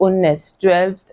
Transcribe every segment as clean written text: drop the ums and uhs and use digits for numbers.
19 12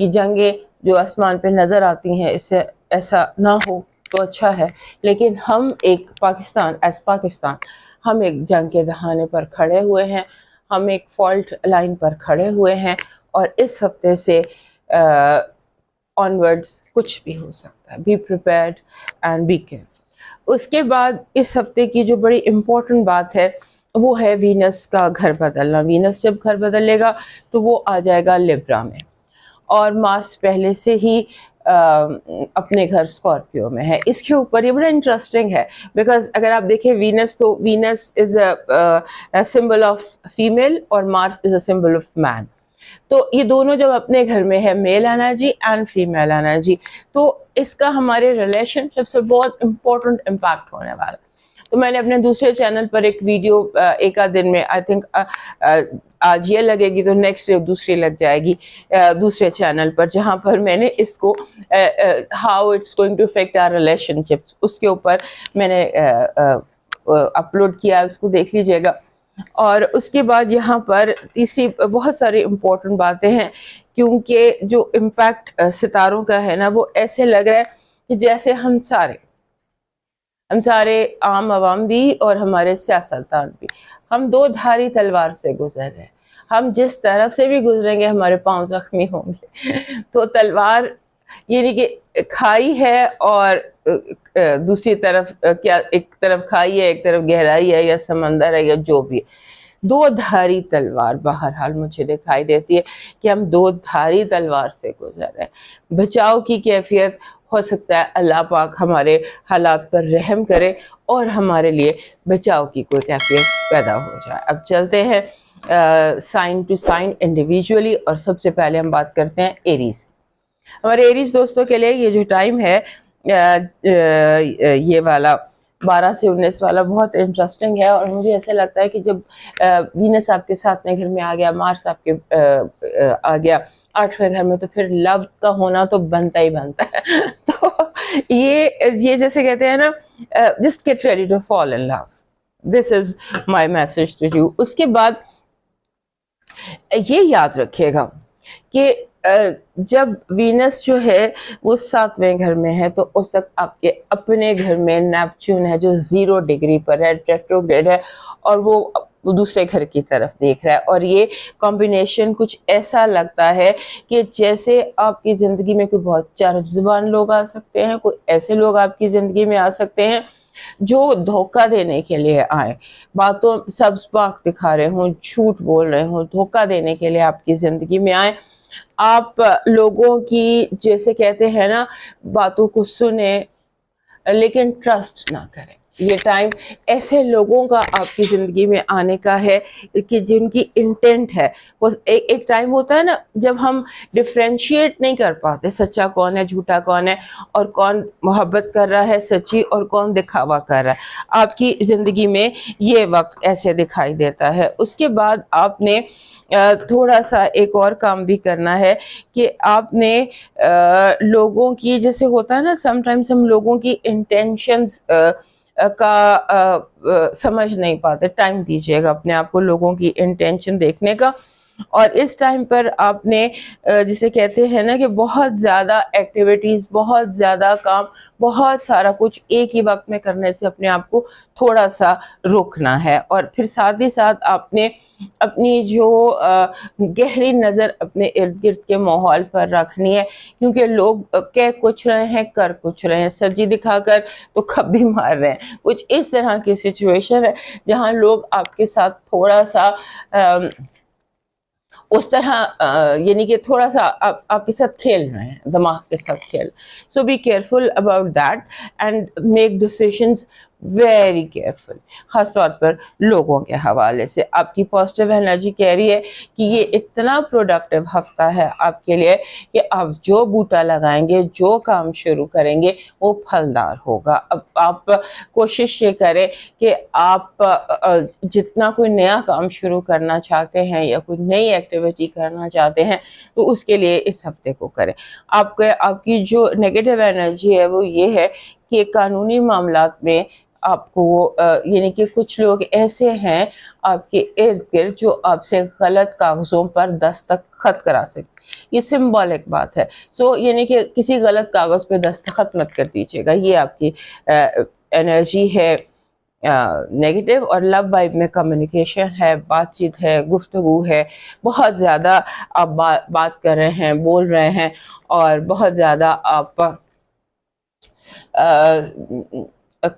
کہ جنگیں جو آسمان پہ نظر آتی ہیں اس سے ایسا نہ ہو تو اچھا ہے، لیکن ہم ایک پاکستان ایز پاکستان ہم ایک جنگ کے دہانے پر کھڑے ہوئے ہیں، ہم ایک فالٹ لائن پر کھڑے ہوئے ہیں، اور اس ہفتے سے آنورڈز کچھ بھی ہو سکتا ہے. Be prepared and be careful. اس کے بعد اس ہفتے کی جو بڑی امپورٹنٹ بات ہے وہ ہے وینس کا گھر بدلنا. وینس جب گھر بدلے گا تو وہ آ جائے گا لیبرا میں، اور مارس پہلے سے ہی اپنے گھر اسکارپیو میں ہے. اس کے اوپر یہ بڑا انٹرسٹنگ ہے بیکاز اگر آپ دیکھیں وینس تو Venus is a symbol of female اور Mars is a symbol of مین. تو یہ دونوں جب اپنے گھر میں ہے میل انرجی اینڈ فیمیل انرجی، تو اس کا ہمارے ریلیشن شپ سے بہت امپورٹنٹ امپیکٹ ہونے والا. تو میں نے اپنے دوسرے چینل پر ایک ویڈیو ایک آدھ دن میں آئی تھنک آج یہ لگے گی تو نیکسٹ ڈے دوسری لگ جائے گی دوسرے چینل پر، جہاں پر میں نے اس کو how it's going to affect our relationship اس کے اوپر میں نے اپلوڈ کیا، اس کو دیکھ لیجیے گا. اور اس کے بعد یہاں پر تیسری بہت ساری امپورٹنٹ باتیں ہیں، کیونکہ جو امپیکٹ ستاروں کا ہے نا وہ ایسے لگ رہا ہے کہ جیسے ہم سارے عام عوام بھی اور ہمارے سیاستدان بھی ہم دو دھاری تلوار سے گزر رہے ہیں. ہم جس طرف سے بھی گزریں گے ہمارے پاؤں زخمی ہوں گے. تو تلوار یعنی کہ کھائی ہے اور دوسری طرف کیا، ایک طرف کھائی ہے ایک طرف گہرائی ہے یا سمندر ہے یا جو بھی، دو دھاری تلوار بہرحال مجھے دکھائی دیتی ہے کہ ہم دو دھاری تلوار سے گزر رہے ہیں. بچاؤ کی کیفیت ہو سکتا ہے اللہ پاک ہمارے حالات پر رحم کرے اور ہمارے لیے بچاؤ کی کوئی کیفیت پیدا ہو جائے. اب چلتے ہیں سائن ٹو سائن انڈیویجولی، اور سب سے پہلے ہم بات کرتے ہیں ایریز. ہمارے ایریز دوستوں کے لیے یہ جو ٹائم ہے یہ والا 12 سے 19 والا بہت انٹرسٹنگ ہے، اور مجھے ایسا لگتا ہے کہ جب وینس آپ کے ساتھ میں گھر میں آ گیا، مارس آپ کے آ گیا 8ویں گھر میں، تو پھر لو کا ہونا تو بنتا ہی بنتا ہے. تو یہ جیسے کہتے ہیں نا just get ready to fall in love. This is my message to you. اس کے بعد یہ یاد رکھیے گا کہ جب وینس جو ہے وہ 7ویں گھر میں ہے تو اس وقت آپ کے اپنے گھر میں نیپچون ہے جو 0 ڈگری پر ہے، ریٹروگریڈ ہے، اور وہ دوسرے گھر کی طرف دیکھ رہا ہے. اور یہ کمبینیشن کچھ ایسا لگتا ہے کہ جیسے آپ کی زندگی میں کوئی بہت چرب زبان لوگ آ سکتے ہیں، کوئی ایسے لوگ آپ کی زندگی میں آ سکتے ہیں جو دھوکہ دینے کے لیے آئیں، باتوں سبز پاک دکھا رہے ہوں، جھوٹ بول رہے ہوں، دھوکہ دینے کے لیے آپ کی زندگی میں آئیں. آپ لوگوں کی جیسے کہتے ہیں نا باتوں کو سنیں لیکن ٹرسٹ نہ کریں. یہ ٹائم ایسے لوگوں کا آپ کی زندگی میں آنے کا ہے کہ جن کی انٹینٹ ہے وہ ایک ٹائم ہوتا ہے نا جب ہم ڈفرینشیٹ نہیں کر پاتے سچا کون ہے جھوٹا کون ہے، اور کون محبت کر رہا ہے سچی اور کون دکھاوا کر رہا ہے. آپ کی زندگی میں یہ وقت ایسے دکھائی دیتا ہے. اس کے بعد آپ نے تھوڑا سا ایک اور کام بھی کرنا ہے کہ آپ نے لوگوں کی جیسے ہوتا ہے نا سم ٹائمز ہم لوگوں کی انٹینشنز کا سمجھ نہیں پاتے. ٹائم دیجیے گا اپنے آپ کو لوگوں کی انٹینشن دیکھنے کا. اور اس ٹائم پر آپ نے جسے کہتے ہیں نا کہ بہت زیادہ ایکٹیویٹیز، بہت زیادہ کام، بہت سارا کچھ ایک ہی وقت میں کرنے سے اپنے آپ کو تھوڑا سا روکنا ہے. اور پھر ساتھ ہی ساتھ آپ نے اپنی جو گہری نظر اپنے ارد گرد کے ماحول پر رکھنی ہے، کیونکہ لوگ کہہ کچھ رہے ہیں کر کچھ رہے ہیں، سبزی دکھا کر تو کب بھی مار رہے ہیں. کچھ اس طرح کی سچویشن ہے جہاں لوگ آپ کے ساتھ تھوڑا سا اس طرح یعنی کہ تھوڑا سا آپ کے ساتھ کھیل رہے ہیں، دماغ کے ساتھ کھیل. So be careful about that and make decisions very careful, خاص طور پر لوگوں کے حوالے سے. آپ کی پازیٹیو انرجی کہہ رہی ہے کہ یہ اتنا پروڈکٹیو ہفتہ ہے آپ کے لیے کہ آپ جو بوٹا لگائیں گے، جو کام شروع کریں گے وہ پھلدار ہوگا. اب آپ کوشش یہ کریں کہ آپ جتنا کوئی نیا کام شروع کرنا چاہتے ہیں یا کوئی نئی ایکٹیویٹی کرنا چاہتے ہیں تو اس کے لیے اس ہفتے کو کریں. آپ کی جو نیگیٹو انرجی ہے وہ یہ ہے کہ قانونی معاملات میں آپ کو یعنی کہ کچھ لوگ ایسے ہیں آپ کے ارد گرد جو آپ سے غلط کاغذوں پر دستخط کرا سکتے. یہ سمبولک بات ہے. سو یعنی کہ کسی غلط کاغذ پہ دستخط مت کر دیجیے گا. یہ آپ کی انرجی ہے نیگیٹو. اور لو وائب میں کمیونیکیشن ہے, بات چیت ہے, گفتگو ہے, بہت زیادہ آپ بات کر رہے ہیں, بول رہے ہیں, اور بہت زیادہ آپ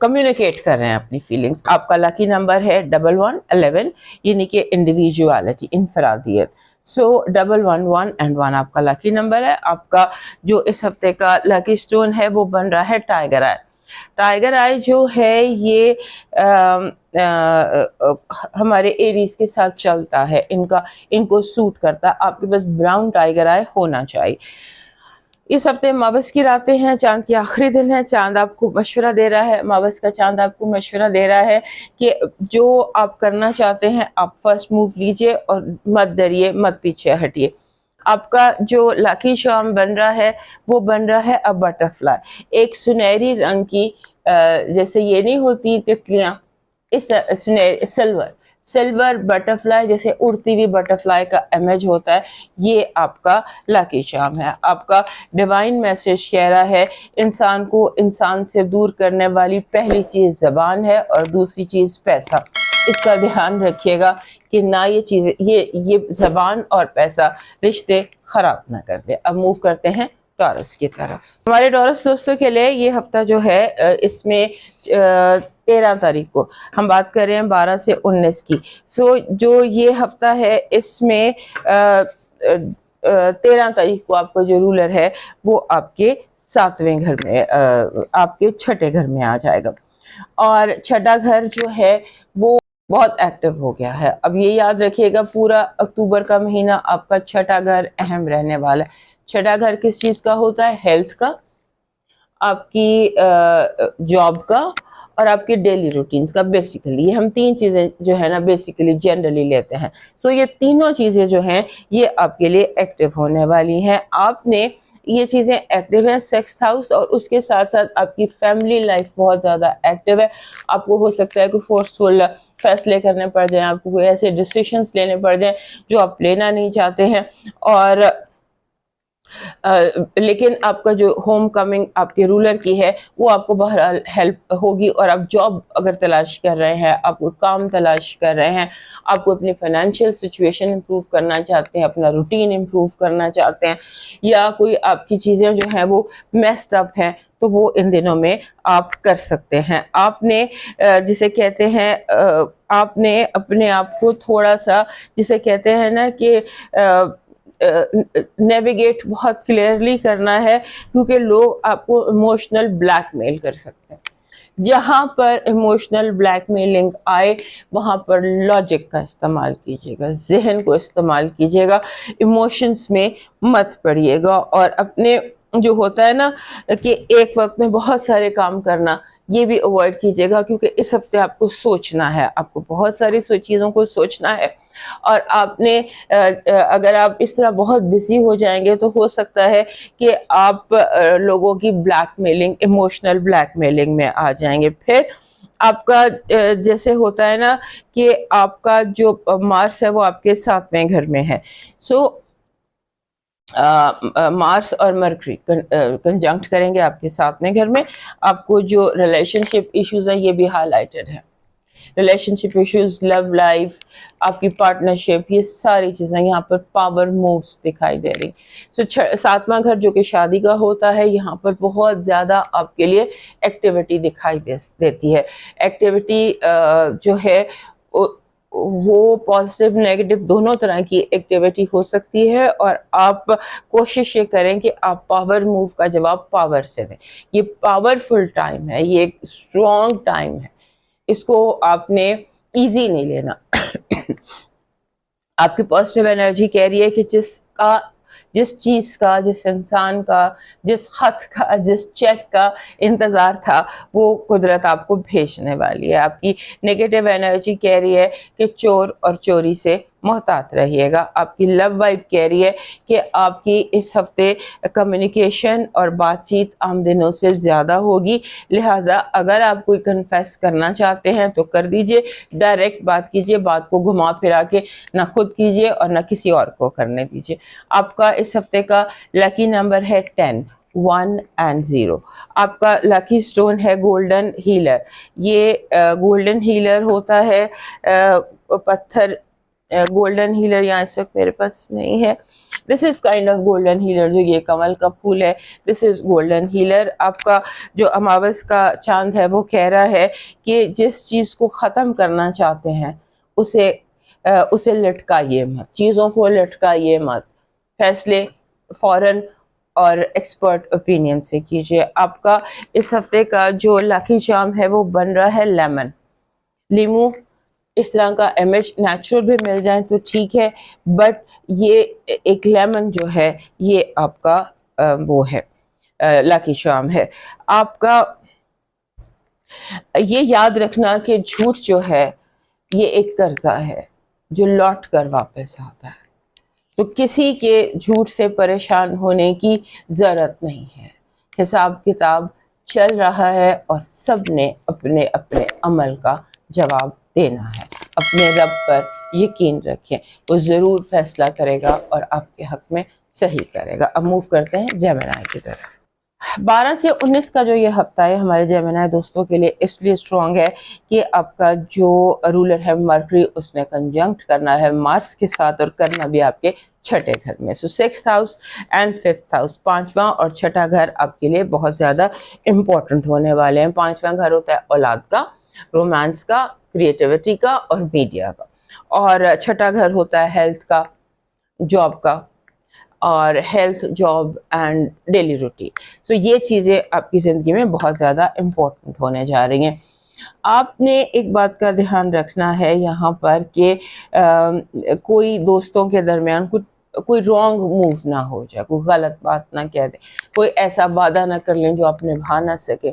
کمیونیکیٹ کر رہے ہیں اپنی فیلنگس. آپ کا لکی نمبر ہے 1111 یعنی کہ انڈیویجوالٹی, انفرادیت. سو 1111 اینڈ 1 آپ کا لکی نمبر ہے. آپ کا جو اس ہفتے کا لکی سٹون ہے وہ بن رہا ہے ٹائیگر آئی. ٹائیگر آئی جو ہے یہ ہمارے ایریز کے ساتھ چلتا ہے, ان کو سوٹ کرتا ہے. آپ کے پاس براؤن ٹائیگر آئی ہونا چاہیے. اس ہفتے ماوس کی راتیں ہیں, چاند کے آخری دن ہے. چاند آپ کو مشورہ دے رہا ہے, ماوس کا چاند آپ کو مشورہ دے رہا ہے کہ جو آپ کرنا چاہتے ہیں آپ فرسٹ موو لیجئے اور مت ڈریے, مت پیچھے ہٹیے. آپ کا جو لاکی شام بن رہا ہے وہ بن رہا ہے اب بٹرفلائی, ایک سنہری رنگ کی, جیسے یہ نہیں ہوتی تتلیاں, اس سلور بٹرفلائی, جیسے اڑتی ہوئی بٹرفلائی کا امیج ہوتا ہے, یہ آپ کا لاکی چارم ہے. آپ کا ڈیوائن میسج کہہ رہا ہے انسان کو انسان سے دور کرنے والی پہلی چیز زبان ہے اور دوسری چیز پیسہ. اس کا دھیان رکھیے گا کہ نہ یہ چیزیں, یہ زبان اور پیسہ رشتے خراب نہ کر دے. اب موو کرتے ہیں ٹورس کی طرف. ہمارے ٹورس دوستوں کے لیے یہ ہفتہ جو ہے اس میں 13 تاریخ کو ہم بات کر رہے ہیں 12 سے 19 کی. سو جو یہ ہفتہ ہے اس میں 13 تاریخ کو آپ کا جو رولر ہے وہ آپ کے 7ویں گھر میں, آپ کے 6ٹھے گھر میں آ جائے گا. اور 6ٹھا گھر جو ہے وہ بہت ایکٹیو ہو گیا ہے. اب یہ یاد رکھیے گا پورا اکتوبر کا مہینہ آپ کا 6ٹھا گھر اہم رہنے والا ہے. 6ٹھا گھر کس چیز کا ہوتا ہے؟ ہیلتھ کا, آپ کی جاب کا, اور آپ کے ڈیلی روٹینز کا. بیسیکلی یہ ہم 3 چیزیں جو ہے نا بیسیکلی جنرلی لیتے ہیں. سو یہ تینوں چیزیں جو ہیں یہ آپ کے لیے ایکٹیو ہونے والی ہیں. آپ نے یہ چیزیں ایکٹیو ہیں, 6th ہاؤس, اور اس کے ساتھ ساتھ آپ کی فیملی لائف بہت زیادہ ایکٹیو ہے. آپ کو ہو سکتا ہے کہ فورسفل فیصلے کرنے پڑ جائیں, آپ کو کوئی ایسے ڈیسیشنز لینے پڑ جائیں جو آپ لینا نہیں چاہتے ہیں. اور لیکن آپ کا جو ہوم کمنگ آپ کے رولر کی ہے وہ آپ کو بہرحال ہیلپ ہوگی. اور آپ جاب اگر تلاش کر رہے ہیں, آپ کو کام تلاش کر رہے ہیں, آپ کو اپنی فائنینشیل سچویشن امپروو کرنا چاہتے ہیں, اپنا روٹین امپروو کرنا چاہتے ہیں, یا کوئی آپ کی چیزیں جو ہیں وہ میسڈ اپ ہیں, تو وہ ان دنوں میں آپ کر سکتے ہیں. آپ نے جسے کہتے ہیں آپ نے اپنے آپ کو تھوڑا سا جسے کہتے ہیں نا کہ نیویگیٹ بہت کلیئرلی کرنا ہے, کیونکہ لوگ آپ کو ایموشنل بلیک میل کر سکتے ہیں. جہاں پر ایموشنل بلیک میلنگ آئے وہاں پر لاجک کا استعمال کیجیے گا, ذہن کو استعمال کیجیے گا, ایموشنز میں مت پڑیے گا. اور اپنے جو ہوتا ہے نا کہ ایک وقت میں بہت سارے کام کرنا, یہ بھی اوائڈ کیجیے گا, کیونکہ اس ہفتے آپ کو سوچنا ہے, آپ کو بہت ساری چیزوں کو سوچنا ہے. اور آپ نے اگر آپ اس طرح بہت بزی ہو جائیں گے تو ہو سکتا ہے کہ آپ لوگوں کی black mailing, emotional black mailing میں آ جائیں گے. پھر آپ کا جیسے ہوتا ہے نا کہ آپ کا جو مارس ہے وہ آپ کے 7ویں گھر میں ہے. سو مارس اور مرکری کنجنکٹ کریں گے آپ کے 7ویں گھر میں. آپ کو جو ریلیشن شپ ایشوز ہیں یہ بھی ہائی لائٹڈ ہیں. ریلیشن شپ ایشوز, لو لائف, آپ کی پارٹنرشپ, یہ ساری چیزیں یہاں پر پاور مووز دکھائی دے رہی. سو 7واں گھر جو کہ شادی کا ہوتا ہے, یہاں پر بہت زیادہ آپ کے لیے ایکٹیویٹی دکھائی دیتی ہے. ایکٹیویٹی جو ہے وہ پازیٹیو نیگیٹو دونوں طرح کی ایکٹیویٹی ہو سکتی ہے. اور آپ کوشش یہ کریں کہ آپ پاور موو کا جواب پاور سے دیں. یہ پاورفل ٹائم ہے, یہ ایک اسٹرانگ ٹائم ہے, اس کو آپ نے ایزی نہیں لینا. آپ کی پازیٹیو انرجی کہہ رہی ہے کہ جس چیز کا, جس انسان کا, جس خط کا, جس چیک کا انتظار تھا وہ قدرت آپ کو بھیجنے والی ہے. آپ کی نیگیٹو انرجی کہہ رہی ہے کہ چور اور چوری سے محتاط رہیے گا. آپ کی لو وائب کہہ رہی ہے کہ آپ کی اس ہفتے کمیونیکیشن اور بات چیت عام دنوں سے زیادہ ہوگی, لہٰذا اگر آپ کوئی کنفیس کرنا چاہتے ہیں تو کر دیجئے, ڈائریکٹ بات کیجئے, بات کو گھما پھرا کے نہ خود کیجئے اور نہ کسی اور کو کرنے دیجئے. آپ کا اس ہفتے کا لکی نمبر ہے 10, 1 and 0. آپ کا لکی سٹون ہے گولڈن ہیلر. یہ گولڈن ہیلر ہوتا ہے پتھر, گولڈن ہیلر یہاں اس وقت میرے پاس نہیں ہے. This is kind of golden healer, جو یہ کمل کا پھول ہے, دس از گولڈن ہیلر. آپ کا جو اماوس کا چاند ہے وہ کہہ رہا ہے کہ جس چیز کو ختم کرنا چاہتے ہیں اسے لٹکائیے مت, چیزوں کو لٹکائیے مت, فیصلے فوراً اور ایکسپرٹ اوپینین سے کیجیے. آپ کا اس ہفتے کا جو لکی چارم ہے وہ بن رہا ہے لیمن, لیمو. اس طرح کا امیج نیچرل بھی مل جائے تو ٹھیک ہے, بٹ یہ ایک لیمن جو ہے یہ آپ کا وہ ہے لکی چارم ہے. آپ کا یہ یاد رکھنا کہ جھوٹ جو ہے یہ ایک قرضہ ہے جو لوٹ کر واپس آتا ہے, تو کسی کے جھوٹ سے پریشان ہونے کی ضرورت نہیں ہے. حساب کتاب چل رہا ہے اور سب نے اپنے اپنے عمل کا جواب دینا ہے. اپنے رب پر یقین رکھیں, وہ ضرور فیصلہ کرے گا اور آپ کے حق میں صحیح کرے گا. اب موو کرتے ہیں جیمنائی کی طرف. 12 سے 19 کا جو یہ ہفتہ ہے ہمارے جیمنائی دوستوں کے لیے اس لیے اسٹرانگ ہے کہ آپ کا جو رولر ہے مرکری, اس نے کنجنکٹ کرنا ہے مارس کے ساتھ, اور کرنا بھی آپ کے چھٹے گھر میں. سو 6th house and 5th house, 5واں اور چھٹا گھر آپ کے لیے بہت زیادہ امپورٹنٹ ہونے والے ہیں. 5واں گھر ہوتا ہے اولاد کا, رومانس کا, کریٹیوٹی کا اور میڈیا کا, اور چھٹا گھر ہوتا ہے ہیلتھ کا, جاب کا, اور health, job and daily routine. So یہ چیزیں آپ کی زندگی میں بہت زیادہ امپورٹنٹ ہونے جا رہی ہیں. آپ نے ایک بات کا دھیان رکھنا ہے یہاں پر کہ کوئی دوستوں کے درمیان کوئی رانگ موو نہ ہو جائے, کوئی غلط بات نہ کہہ دیں, کوئی ایسا وعدہ نہ کر لیں جو آپ نبھا نہ سکے,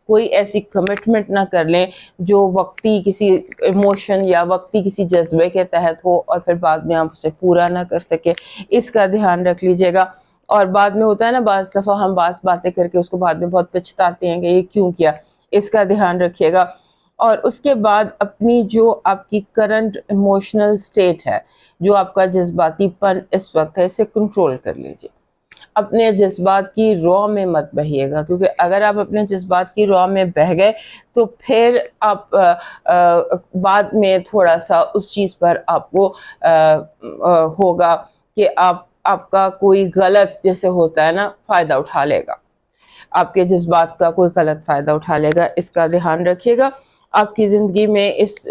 کوئی ایسی کمٹمنٹ نہ کر لیں جو وقتی کسی ایموشن یا وقتی کسی جذبے کے تحت ہو اور پھر بعد میں آپ اسے پورا نہ کر سکے. اس کا دھیان رکھ لیجیے گا. اور بعد میں ہوتا ہے نا, بعض دفعہ ہم باتیں کر کے اس کو بعد میں بہت پچھتاتے ہیں کہ یہ کیوں کیا, اس کا دھیان رکھیے گا. اور اس کے بعد اپنی جو آپ کی کرنٹ ایموشنل سٹیٹ ہے, جو آپ کا جذباتی پن اس وقت ہے, اسے کنٹرول کر لیجیے. اپنے جذبات کی رو میں مت بہیے گا, کیونکہ اگر آپ اپنے جذبات کی رو میں بہہ گئے تو پھر آپ بعد میں تھوڑا سا اس چیز پر آپ کو ہوگا کہ آپ کا کوئی غلط, جیسے ہوتا ہے نا, فائدہ اٹھا لے گا, آپ کے جذبات کا کوئی غلط فائدہ اٹھا لے گا. اس کا دھیان رکھیے گا. آپ کی زندگی میں اس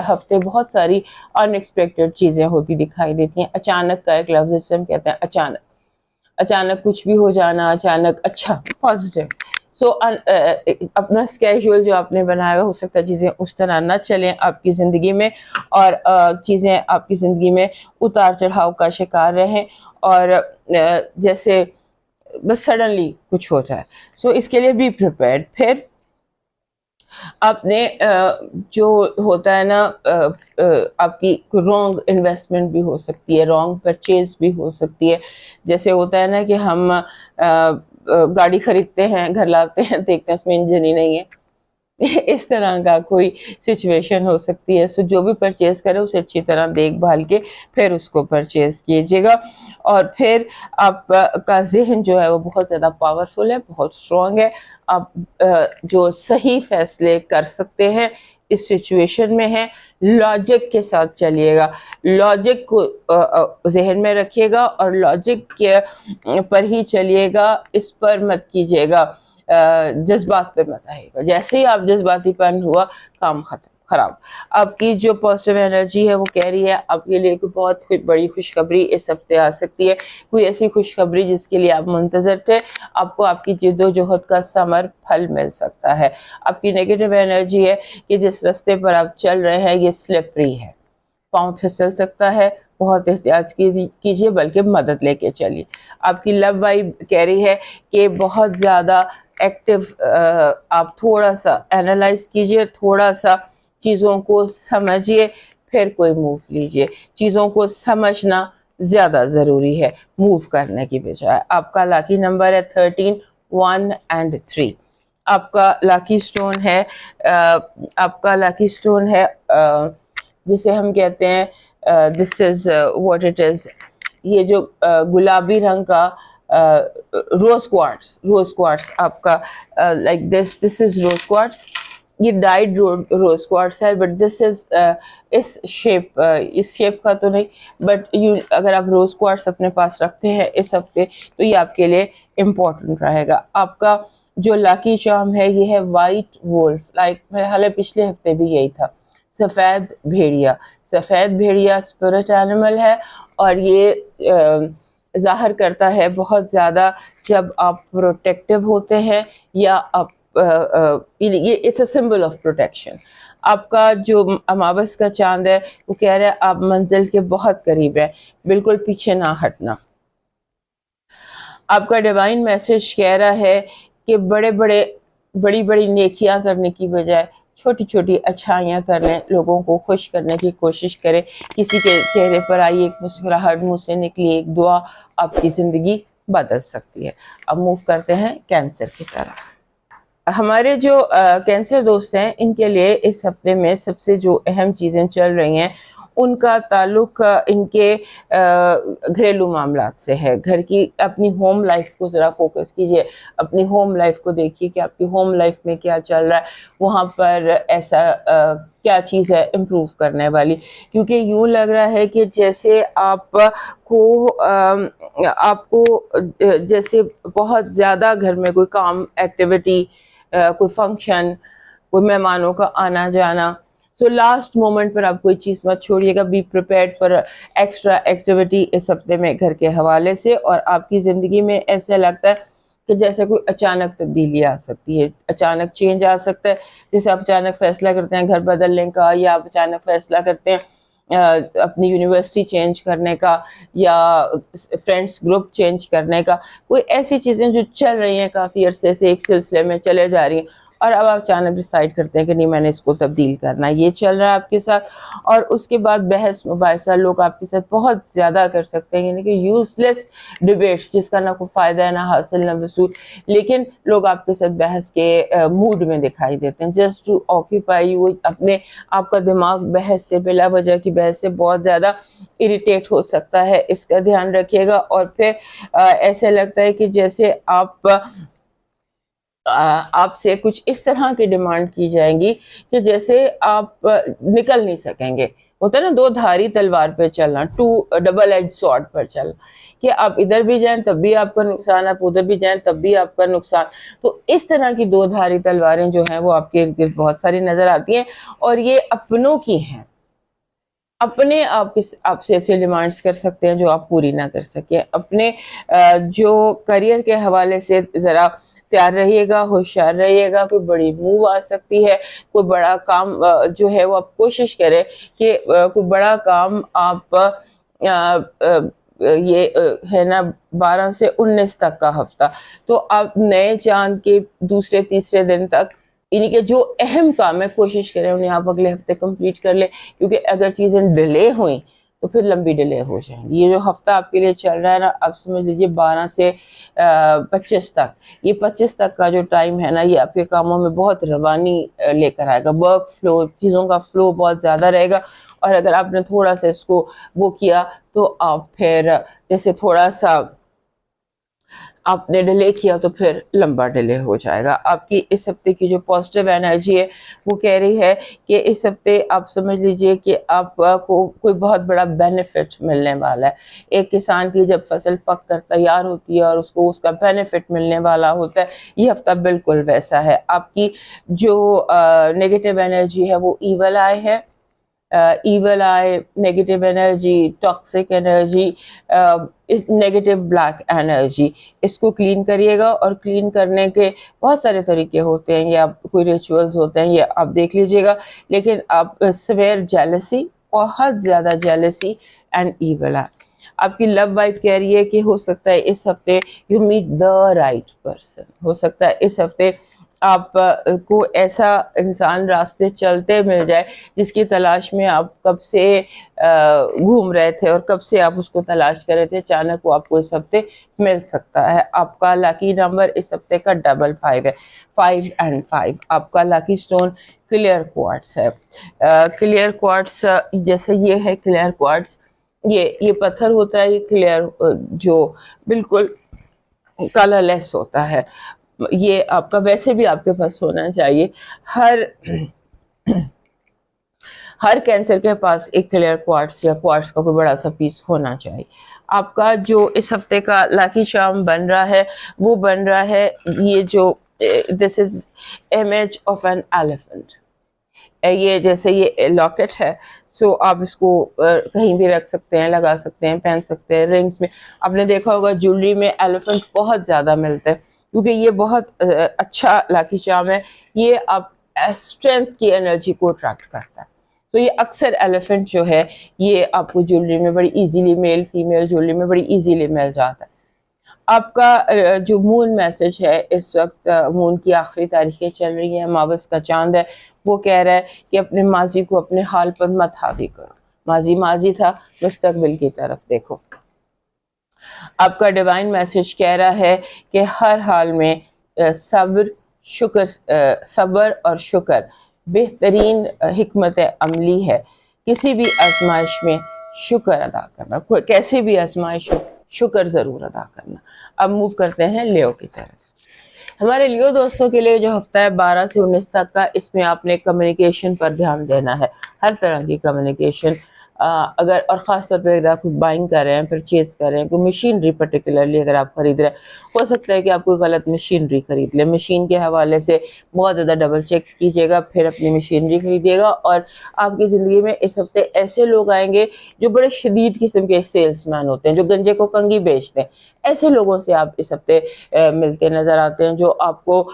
ہفتے بہت ساری ان ایکسپیکٹڈ چیزیں ہوتی دکھائی دیتی ہیں. اچانک کا ایک لفظ جسے ہم کہتے ہیں اچانک کچھ بھی ہو جانا, اچانک اچھا پازیٹیو. سو اپنا اسکیجول جو آپ نے بنایا ہو سکتا ہے چیزیں اس طرح نہ چلیں آپ کی زندگی میں, اور چیزیں آپ کی زندگی میں اتار چڑھاؤ کا شکار رہیں, اور جیسے بس سڈنلی کچھ ہو جائے. سو اس کے لیے بی پریپیئرڈ. پھر آپ نے جو ہوتا ہے نا, آپ کی رانگ انویسٹمنٹ بھی ہو سکتی ہے, رانگ پرچیز بھی ہو سکتی ہے. جیسے ہوتا ہے نا کہ ہم گاڑی خریدتے ہیں, گھر لاتے ہیں, دیکھتے ہیں اس میں انجن ہی نہیں ہے, اس طرح کا کوئی سچویشن ہو سکتی ہے. سو جو بھی پرچیز کرے اسے اچھی طرح دیکھ بھال کے پھر اس کو پرچیز کیجیے گا. اور پھر آپ کا ذہن جو ہے وہ بہت زیادہ پاورفل ہے, بہت اسٹرانگ ہے. آپ جو صحیح فیصلے کر سکتے ہیں اس سچویشن میں ہے. لاجک کے ساتھ چلیے گا, لاجک کو ذہن میں رکھیے گا اور لاجک کے پر ہی چلیے گا, اس پر مت کیجیے گا, جذبات پہ مت آئیے گا. جیسے ہی آپ جذباتی پن ہوا, کام ختم, خراب. آپ کی جو پازیٹیو انرجی ہے وہ کہہ رہی ہے آپ کے لیے کوئی بہت بڑی خوشخبری اس ہفتے آ سکتی ہے. کوئی ایسی خوشخبری جس کے لیے آپ منتظر تھے, آپ کو آپ کی جد و جہد کا ثمر پھل مل سکتا ہے. آپ کی نیگیٹو انرجی ہے کہ جس راستے پر آپ چل رہے ہیں یہ سلپری ہے, پاؤں پھسل سکتا ہے, بہت احتیاط کیجیے, بلکہ مدد لے کے چلیے. آپ کی لو وائب کہہ رہی ہے کہ بہت زیادہ ایکٹیو, آپ تھوڑا سا اینالائز کیجیے, تھوڑا سا چیزوں کو سمجھیے, پھر کوئی موو لیجئے. چیزوں کو سمجھنا زیادہ ضروری ہے موو کرنے کی بجائے. آپ کا لاکی نمبر ہے 13, 1 and 3. آپ کا لاکی سٹون ہے جسے ہم کہتے ہیں دس از واٹ اٹ از, یہ جو گلابی رنگ کا روز کوارٹس آپ کا like this is rose quartz. یہ ڈائڈ روز کوارٹس ہے, بٹ دس از اس شیپ کا تو نہیں, بٹ اگر آپ روز کوارٹس اپنے پاس رکھتے ہیں اس ہفتے تو یہ آپ کے لیے امپورٹنٹ رہے گا. آپ کا جو لاکی چارم ہے یہ ہے وائٹ وولف, لائک حالانکہ پچھلے ہفتے بھی یہی تھا, سفید بھیڑیا اسپرٹ اینیمل ہے, اور یہ ظاہر کرتا ہے بہت زیادہ جب آپ پروٹیکٹیو ہوتے ہیں یا آپ یہ it's a symbol of protection. آپ کا جو اماوس کا چاند ہے وہ کہہ رہا ہے آپ منزل کے بہت قریب ہیں, بالکل پیچھے نہ ہٹنا. آپ کا ڈیوائن میسج کہہ رہا ہے کہ بڑی نیکیاں کرنے کی بجائے چھوٹی چھوٹی اچھائیاں کرنے, لوگوں کو خوش کرنے کی کوشش کرے. کسی کے چہرے پر آئی ایک مسکراہٹ, منہ سے نکلی ایک دعا آپ کی زندگی بدل سکتی ہے. اب موو کرتے ہیں کینسر کی طرف. ہمارے جو کینسر دوست ہیں ان کے لیے اس ہفتے میں سب سے جو اہم چیزیں چل رہی ہیں ان کا تعلق ان کے گھریلو معاملات سے ہے. گھر کی اپنی ہوم لائف کو ذرا فوکس کیجئے, اپنی ہوم لائف کو دیکھیے کہ آپ کی ہوم لائف میں کیا چل رہا ہے, وہاں پر ایسا کیا چیز ہے امپروو کرنے والی. کیونکہ یوں لگ رہا ہے کہ جیسے آپ کو جیسے بہت زیادہ گھر میں کوئی کام ایکٹیویٹی, کوئی فنکشن, کوئی مہمانوں کا آنا جانا, سو لاسٹ مومنٹ پر آپ کوئی چیز مت چھوڑیے گا. Be prepared for extra activity اس ہفتے میں گھر کے حوالے سے. اور آپ کی زندگی میں ایسا لگتا ہے کہ جیسے کوئی اچانک تبدیلی آ سکتی ہے, اچانک چینج آ سکتا ہے. جیسے آپ اچانک فیصلہ کرتے ہیں گھر بدلنے کا, یا آپ اچانک فیصلہ کرتے ہیں اپنی یونیورسٹی چینج کرنے کا, یا فرینڈس گروپ چینج کرنے کا. کوئی ایسی چیزیں جو چل رہی ہیں کافی عرصے سے ایک سلسلے میں چلے جا رہی ہیں, اور اب آپ اچانک ڈیسائیڈ کرتے ہیں کہ نہیں میں نے اس کو تبدیل کرنا ہے. یہ چل رہا ہے آپ کے ساتھ. اور اس کے بعد بحث مباحثہ لوگ آپ کے ساتھ بہت زیادہ کر سکتے ہیں, یعنی کہ یوز لیس ڈبیٹس جس کا نہ کوئی فائدہ ہے, نہ حاصل نہ وصول, لیکن لوگ آپ کے ساتھ بحث کے موڈ میں دکھائی دیتے ہیں, جسٹ ٹو آکیپائی یو. آپ کا دماغ بحث سے, بلا وجہ کی بحث سے بہت زیادہ اریٹیٹ ہو سکتا ہے, اس کا دھیان رکھیے گا. اور پھر ایسے لگتا ہے کہ جیسے آپ سے کچھ اس طرح کی ڈیمانڈ کی جائیں گی کہ جیسے آپ نکل نہیں سکیں گے. ہوتا ہے نا دو دھاری تلوار پہ چلنا, ڈبل ایج سورڈ پر چلنا, کہ آپ ادھر بھی جائیں تب بھی آپ کا نقصان, آپ ادھر بھی جائیں تب بھی آپ کا نقصان. تو اس طرح کی دو دھاری تلواریں جو ہیں وہ آپ کے ارد گرد بہت ساری نظر آتی ہیں, اور یہ اپنوں کی ہیں. اپنے آپ سے ایسے ڈیمانڈس کر سکتے ہیں جو آپ پوری نہ کر سکیں. اپنے جو کریئر کے حوالے سے ذرا تیار رہیے گا, ہوشیار رہیے گا. کوئی بڑی موو آ سکتی ہے, کوئی بڑا کام جو ہے وہ آپ کوشش کریں کہ کوئی بڑا کام آپ یہ ہے نا 12 سے 19 تک کا ہفتہ, تو آپ نئے چاند کے دوسرے تیسرے دن تک یعنی کہ جو اہم کام ہے کوشش کریں انہیں آپ اگلے ہفتے کمپلیٹ کر لیں. کیونکہ اگر چیزیں ڈیلے ہوئیں تو پھر لمبی ڈیلے ہو جائیں گی. یہ جو ہفتہ آپ کے لیے چل رہا ہے نا, آپ سمجھ لیجیے 12 سے 25 تک, یہ 25 تک کا جو ٹائم ہے نا, یہ آپ کے کاموں میں بہت روانی لے کر آئے گا. ورک فلو, چیزوں کا فلو بہت زیادہ رہے گا. اور اگر آپ نے تھوڑا سا اس کو وہ کیا تو آپ پھر جیسے تھوڑا سا آپ نے ڈیلے کیا تو پھر لمبا ڈیلے ہو جائے گا. آپ کی اس ہفتے کی جو پازیٹیو انرجی ہے وہ کہہ رہی ہے کہ اس ہفتے آپ سمجھ لیجئے کہ آپ کو کوئی بہت بڑا بینیفٹ ملنے والا ہے. ایک کسان کی جب فصل پک کر تیار ہوتی ہے اور اس کو اس کا بینیفٹ ملنے والا ہوتا ہے, یہ ہفتہ بالکل ویسا ہے. آپ کی جو نیگیٹو انرجی ہے وہ ایول آئی ہے, evil eye, negative energy, toxic energy, negative black energy, اس کو کلین کریے گا. اور کلین کرنے کے بہت سارے طریقے ہوتے ہیں, یا کوئی ریچولز ہوتے ہیں, یہ آپ دیکھ لیجئے گا. لیکن آپ سویئر جیلسی, بہت زیادہ جیلسی اینڈ ایول آئی. آپ کی لو وائف کہہ رہی ہے کہ ہو سکتا ہے اس ہفتے you meet the right person, ہو سکتا ہے اس ہفتے آپ کو ایسا انسان راستے چلتے مل جائے جس کی تلاش میں آپ کب سے گھوم رہے تھے اور کب سے آپ اس کو تلاش کر رہے تھے، اچانک وہ آپ کو اس ہفتے مل سکتا ہے۔ آپ کا لاکی نمبر اس ہفتے کا 55 ہے، 5 اینڈ 5۔ آپ کا لاکی سٹون کلیئر کوارٹز ہے۔ کلیئر کوارٹز جیسے یہ ہے، کلیئر کوارٹز یہ پتھر ہوتا ہے، یہ کلیئر جو بالکل کلر لیس ہوتا ہے، یہ آپ کا ویسے بھی آپ کے پاس ہونا چاہیے۔ ہر کینسر کے پاس ایک کلیئر کوارٹز یا کوارٹز کا کوئی بڑا سا پیس ہونا چاہیے۔ آپ کا جو اس ہفتے کا لاکی چارم بن رہا ہے وہ بن رہا ہے یہ جو this is image of an elephant, یہ جیسے یہ لاکٹ ہے، سو آپ اس کو کہیں بھی رکھ سکتے ہیں، لگا سکتے ہیں، پہن سکتے ہیں۔ رنگز میں آپ نے دیکھا ہوگا جویلری میں ایلیفنٹ بہت زیادہ ملتے ہیں کیونکہ یہ بہت اچھا لاکی چارم ہے، یہ آپ اسٹرینتھ کی انرجی کو اٹریکٹ کرتا ہے۔ تو یہ اکثر ایلیفنٹ جو ہے یہ آپ کو جویلری میں بڑی ایزیلی، میل فیمیل جویلری میں بڑی ایزیلی مل جاتا ہے۔ آپ کا جو مون میسج ہے اس وقت، مون کی آخری تاریخیں چل رہی ہیں، اماوس کا چاند ہے، وہ کہہ رہا ہے کہ اپنے ماضی کو اپنے حال پر مت حاوی کرو، ماضی ماضی تھا، مستقبل کی طرف دیکھو۔ آپ کا ڈیوائن میسج کہہ رہا ہے کہ ہر حال میں صبر اور شکر بہترین حکمت عملی ہے۔ کسی بھی آزمائش میں شکر ادا کرنا، کوئی کیسی بھی آزمائش ہو شکر ضرور ادا کرنا۔ اب موو کرتے ہیں لیو کی طرف۔ ہمارے لیو دوستوں کے لیے جو ہفتہ ہے 12 سے 19 تک کا، اس میں آپ نے کمیونیکیشن پر دھیان دینا ہے، ہر طرح کی کمیونیکیشن، اگر اور خاص طور پہ اگر آپ بائنگ کر رہے ہیں، پرچیز کر رہے ہیں، کوئی مشینری پرٹیکولرلی اگر آپ خرید رہے ہیں، ہو سکتا ہے کہ آپ کوئی غلط مشینری خرید لیں، مشین کے حوالے سے بہت زیادہ ڈبل چیکس کیجیے گا، پھر اپنی مشینری خریدیے گا۔ اور آپ کی زندگی میں اس ہفتے ایسے لوگ آئیں گے جو بڑے شدید قسم کے سیلس مین ہوتے ہیں، جو گنجے کو کنگھی بیچتے ہیں، ایسے لوگوں سے آپ اس ہفتے ملتے نظر آتے ہیں، جو آپ کو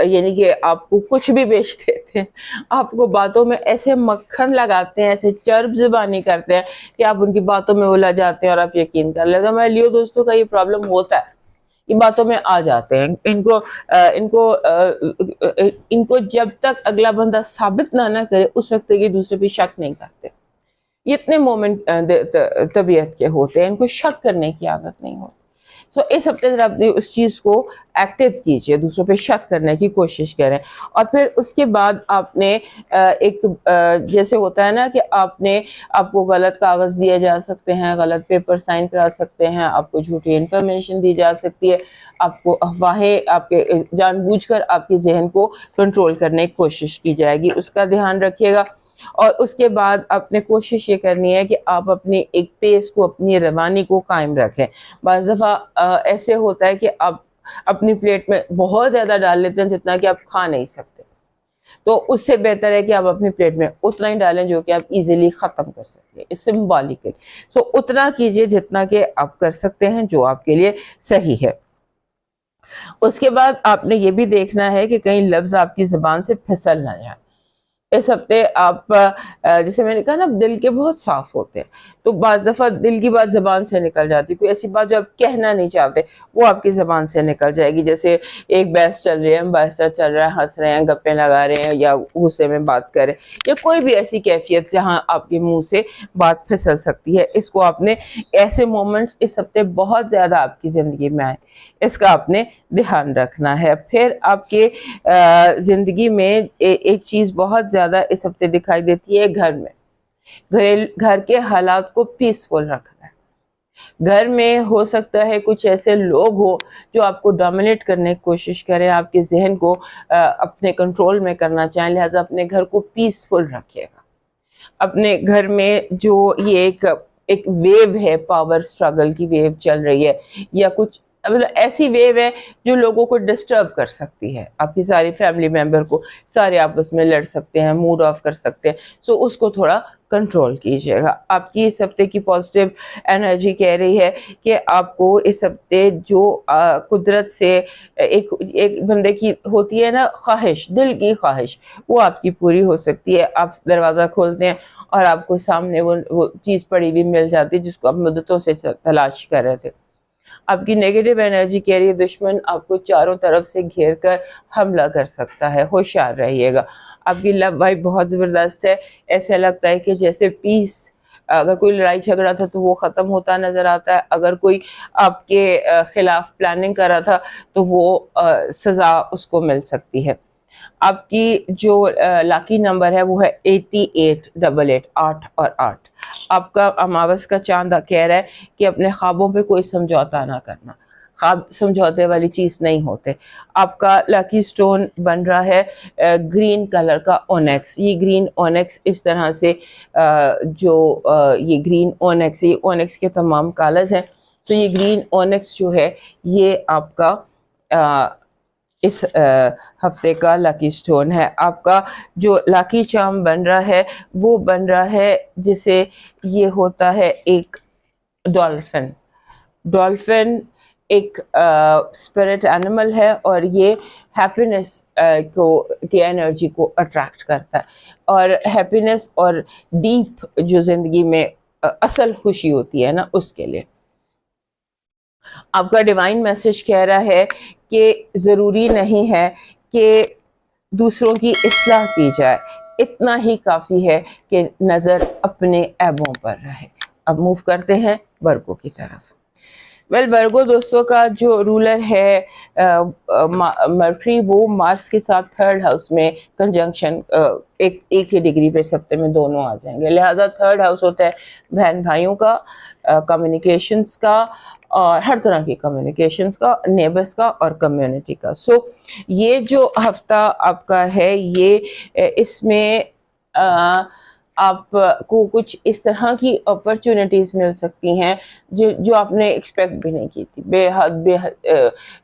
یعنی کہ آپ کو کچھ بھی بیچ دیتے ہیں، آپ کو باتوں میں ایسے مکھن لگاتے ہیں، ایسے چرب زبانی کرتے ہیں کہ آپ ان کی باتوں میں الجھ جاتے ہیں اور آپ یقین کر لیتے ہیں۔ ہمارے لیو دوستوں کا یہ پرابلم ہوتا ہے، یہ باتوں میں آ جاتے ہیں، ان کو جب تک اگلا بندہ ثابت نہ کرے اس وقت یہ دوسرے پہ شک نہیں کرتے۔ یہ اتنے مومنٹ طبیعت کے ہوتے ہیں، ان کو شک کرنے کی عادت نہیں ہوتی۔ سو اس ہفتے ذرا اپنی اس چیز کو ایکٹیو کیجئے، دوسروں پہ شک کرنے کی کوشش کریں۔ اور پھر اس کے بعد آپ نے ایک جیسے ہوتا ہے نا کہ آپ کو غلط کاغذ دیے جا سکتے ہیں، غلط پیپر سائن کرا سکتے ہیں، آپ کو جھوٹی انفارمیشن دی جا سکتی ہے، آپ کو افواہیں، آپ کے جان بوجھ کر آپ کے ذہن کو کنٹرول کرنے کی کوشش کی جائے گی، اس کا دھیان رکھیے گا۔ اور اس کے بعد آپ نے کوشش یہ کرنی ہے کہ آپ اپنی ایک پیس کو، اپنی روانی کو قائم رکھیں۔ بعض دفعہ ایسے ہوتا ہے کہ آپ اپنی پلیٹ میں بہت زیادہ ڈال لیتے ہیں جتنا کہ آپ کھا نہیں سکتے، تو اس سے بہتر ہے کہ آپ اپنی پلیٹ میں اتنا ہی ڈالیں جو کہ آپ ایزیلی ختم کر سکتے ہیں، سمبولکلی۔ سو اتنا کیجئے جتنا کہ آپ کر سکتے ہیں، جو آپ کے لیے صحیح ہے۔ اس کے بعد آپ نے یہ بھی دیکھنا ہے کہ کہیں لفظ آپ کی زبان سے پھسل نہ جائیں۔ اس ہفتے آپ جیسے میں نے کہا نا، دل کے بہت صاف ہوتے ہیں، تو بعض دفعہ دل کی بات زبان سے نکل جاتی، کوئی ایسی بات جو آپ کہنا نہیں چاہتے وہ آپ کی زبان سے نکل جائے گی۔ جیسے ایک بحث چل رہی ہے، بحث چل رہا ہے، ہنس رہے ہیں، گپیں لگا رہے ہیں، یا غصے میں بات کر رہے ہیں، یا کوئی بھی ایسی کیفیت جہاں آپ کے منہ سے بات پھسل سکتی ہے، اس کو آپ نے، ایسے مومنٹس اس ہفتے بہت زیادہ آپ کی زندگی میں آئے، اس کا آپ نے دھیان رکھنا ہے۔ پھر آپ کے زندگی میں ایک چیز بہت زیادہ اس ہفتے دکھائی دیتی ہے، گھر میں گھر کے حالات کو پیسفل رکھنا ہے۔ گھر میں ہو سکتا ہے کچھ ایسے لوگ ہو جو آپ کو ڈومینیٹ کرنے کی کوشش کریں، آپ کے ذہن کو اپنے کنٹرول میں کرنا چاہیں، لہٰذا اپنے گھر کو پیسفل رکھیے گا۔ اپنے گھر میں جو یہ ایک ویو ہے، پاور سٹرگل کی ویو چل رہی ہے، یا کچھ ایسی ویو ہے جو لوگوں کو ڈسٹرب کر سکتی ہے، آپ کی ساری فیملی ممبر کو، سارے آپس میں لڑ سکتے ہیں، موڈ آف کر سکتے ہیں، سو اس کو تھوڑا کنٹرول کیجیے گا۔ آپ کی اس ہفتے کی پازیٹیو انرجی کہہ رہی ہے کہ آپ کو اس ہفتے جو قدرت سے ایک بندے کی ہوتی ہے نا خواہش، دل کی خواہش، وہ آپ کی پوری ہو سکتی ہے۔ آپ دروازہ کھولتے ہیں اور آپ کو سامنے وہ چیز پڑی ہوئی مل جاتی ہے جس کو آپ مدتوں سے تلاش کر رہے تھے۔ آپ کی نیگیٹو انرجی کہہ رہی ہے دشمن آپ کو چاروں طرف سے گھیر کر حملہ کر سکتا ہے، ہوشیار رہیے گا. آپ کی لو وائب بہت زبردست ہے، ایسا لگتا ہے کہ جیسے پیس، اگر کوئی لڑائی جھگڑا تھا تو وہ ختم ہوتا نظر آتا ہے، اگر کوئی آپ کے خلاف پلاننگ کر رہا تھا تو وہ سزا اس کو مل سکتی ہے. آپ کی جو لاکی نمبر ہے وہ ہے 8888، 8 اور 8. آپ کا اماوس کا چاند کہہ رہا ہے کہ اپنے خوابوں پہ کوئی سمجھوتا نہ کرنا، خواب سمجھوتے والی چیز نہیں ہوتے. آپ کا لاکی سٹون بن رہا ہے گرین کلر کا اونیکس. یہ گرین اونیکس اس طرح سے جو یہ گرین اونیکس، یہ اونیکس کے تمام کالرز ہیں. تو یہ گرین اونیکس جو ہے یہ آپ کا اس ہفتے کا لاکی سٹون ہے. آپ کا جو لاکی چارم بن رہا ہے وہ بن رہا ہے جسے یہ ہوتا ہے ایک ڈولفن. ڈولفن ایک اسپرٹ اینیمل ہے اور یہ ہیپینس کی انرجی کو اٹریکٹ کرتا ہے، اور ہیپینس اور ڈیپ جو زندگی میں اصل خوشی ہوتی ہے نا اس کے لیے. آپ کا ڈیوائن میسج کہہ رہا ہے کہ ضروری نہیں ہے کہ دوسروں کی اصلاح کی جائے، اتنا ہی کافی ہے کہ نظر اپنے عیبوں پر رہے. اب موو کرتے ہیں ورگو کی طرف. ورگو دوستوں کا جو رولر ہے مرکری، وہ مارس کے ساتھ 3rd ہاؤس میں کنجنکشن ایک ہی ڈگری پہ اس ہفتے میں دونوں آ جائیں گے. لہٰذا 3rd ہاؤس ہوتا ہے بہن بھائیوں کا، کمیونیکیشنز کا، اور ہر طرح کی کمیونیکیشنز کا، نیبرز کا اور کمیونٹی کا. سو یہ جو ہفتہ آپ کا ہے یہ اس میں آپ کو کچھ اس طرح کی اپرچونٹیز مل سکتی ہیں جو آپ نے ایکسپیکٹ بھی نہیں کی تھی. بے حد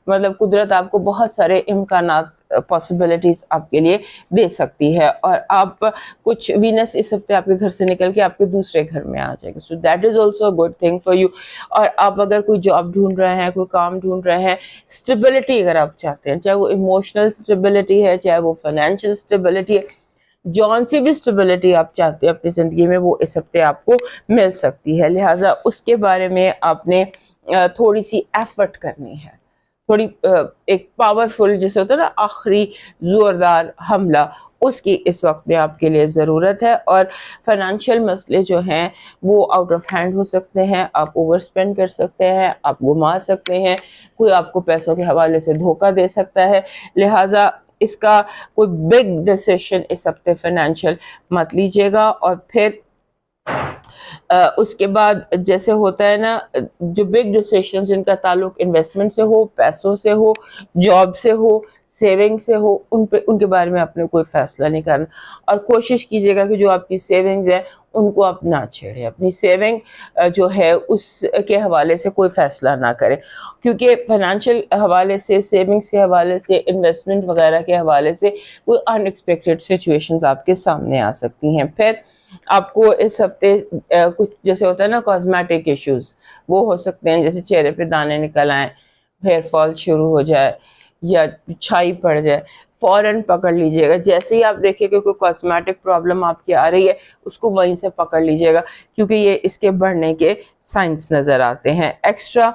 مطلب قدرت آپ کو بہت سارے امکانات، پاسبلٹیز آپ کے لیے دے سکتی ہے، اور آپ کچھ وینس اس ہفتے آپ کے گھر سے نکل کے آپ کے دوسرے گھر میں آ جائے گی. So that is also a good thing for you. اور آپ اگر کوئی جاب ڈھونڈ رہے ہیں، کوئی کام ڈھونڈ رہے ہیں، اسٹیبلٹی اگر آپ چاہتے ہیں، چاہے وہ ایموشنل اسٹیبلٹی ہے، چاہے وہ فائنینشیل اسٹیبلٹی ہے، جون سی بھی اسٹیبلٹی آپ چاہتے ہیں اپنی زندگی میں، وہ اس ہفتے آپ کو مل سکتی ہے. لہٰذا اس کے بارے میں آپ نے تھوڑی سی ایفرٹ کرنی ہے، تھوڑی ایک پاورفل جسے ہوتا ہے نا آخری زوردار حملہ، اس کی اس وقت میں آپ کے لیے ضرورت ہے. اور فائنینشیل مسئلے جو ہیں وہ آؤٹ آف ہینڈ ہو سکتے ہیں، آپ اوور اسپینڈ کر سکتے ہیں، آپ گما سکتے ہیں، کوئی آپ کو پیسوں کے حوالے سے دھوکہ دے سکتا ہے. لہٰذا اس کا کوئی بگ ڈیسیشن اس ہفتے فائنینشیل مت لیجیے گا. اور پھر اس کے بعد جیسے ہوتا ہے نا، جو بگ ڈیسیشن جن کا تعلق انویسٹمنٹ سے ہو، پیسوں سے ہو، جاب سے ہو، سیونگ سے ہو، ان کے بارے میں آپ نے کوئی فیصلہ نہیں کرنا. اور کوشش کیجیے گا کہ جو آپ کی سیونگز ہیں ان کو آپ نہ چھیڑیں. اپنی سیونگ جو ہے اس کے حوالے سے کوئی فیصلہ نہ کریں، کیونکہ فائنینشیل حوالے سے، سیونگز کے حوالے سے، انویسٹمنٹ وغیرہ کے حوالے سے کوئی ان ایکسپیکٹڈ سچویشنز آپ کے سامنے آ سکتی ہیں. پھر آپ کو اس ہفتے کچھ جیسے ہوتا ہے نا کاسمیٹک ایشوز، وہ ہو سکتے ہیں، جیسے چہرے پہ دانے نکل آئیں، ہیئر فال شروع ہو جائے یا چھائی پڑ جائے. فوراً پکڑ لیجیے گا. جیسے ہی آپ دیکھیں کہ کوئی کاسمیٹک پرابلم آپ کی آ رہی ہے، اس کو وہیں سے پکڑ لیجیے گا، کیونکہ یہ اس کے بڑھنے کے سائنس نظر آتے ہیں. ایکسٹرا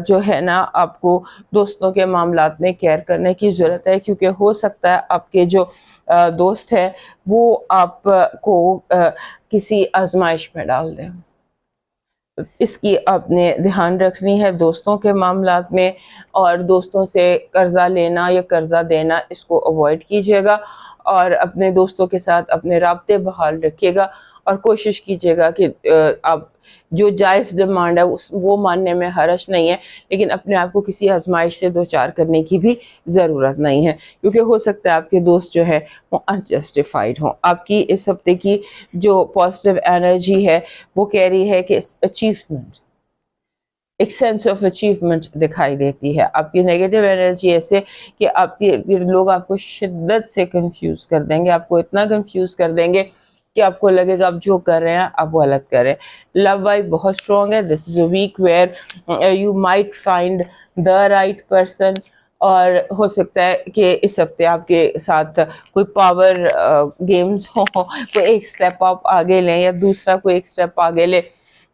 جو ہے نا آپ کو دوستوں کے معاملات میں کیئر کرنے کی ضرورت ہے، کیونکہ ہو سکتا ہے آپ کے جو دوست ہیں وہ آپ کو کسی آزمائش میں ڈال دیں. اس کی آپ نے دھیان رکھنی ہے دوستوں کے معاملات میں. اور دوستوں سے قرضہ لینا یا قرضہ دینا اس کو اوائڈ کیجیے گا، اور اپنے دوستوں کے ساتھ اپنے رابطے بحال رکھیے گا، اور کوشش کیجیے گا کہ آپ جو جائز ڈیمانڈ ہے وہ ماننے میں حرج نہیں ہے، لیکن اپنے آپ کو کسی آزمائش سے دوچار کرنے کی بھی ضرورت نہیں ہے، کیونکہ ہو سکتا ہے آپ کے دوست جو ہے وہ انجسٹیفائڈ ہوں. آپ کی اس ہفتے کی جو پازیٹیو انرجی ہے وہ کہہ رہی ہے کہ اچیومنٹ، ایک سینس آف اچیومنٹ دکھائی دیتی ہے. آپ کی نیگیٹو انرجی ایسے کہ آپ کے لوگ آپ کو شدت سے کنفیوز کر دیں گے، آپ کو اتنا کنفیوز کر دیں گے کہ آپ کو لگے گا آپ جو کر رہے ہیں آپ غلط کر رہے ہیں. لو وائب بہت اسٹرانگ ہے. This is a week where you might find the right person, اور ہو سکتا ہے کہ اس ہفتے آپ کے ساتھ کوئی پاور گیمز ہوں، کوئی ایک سٹیپ آپ آگے لیں یا دوسرا کوئی ایک سٹیپ آگے لے.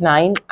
9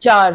4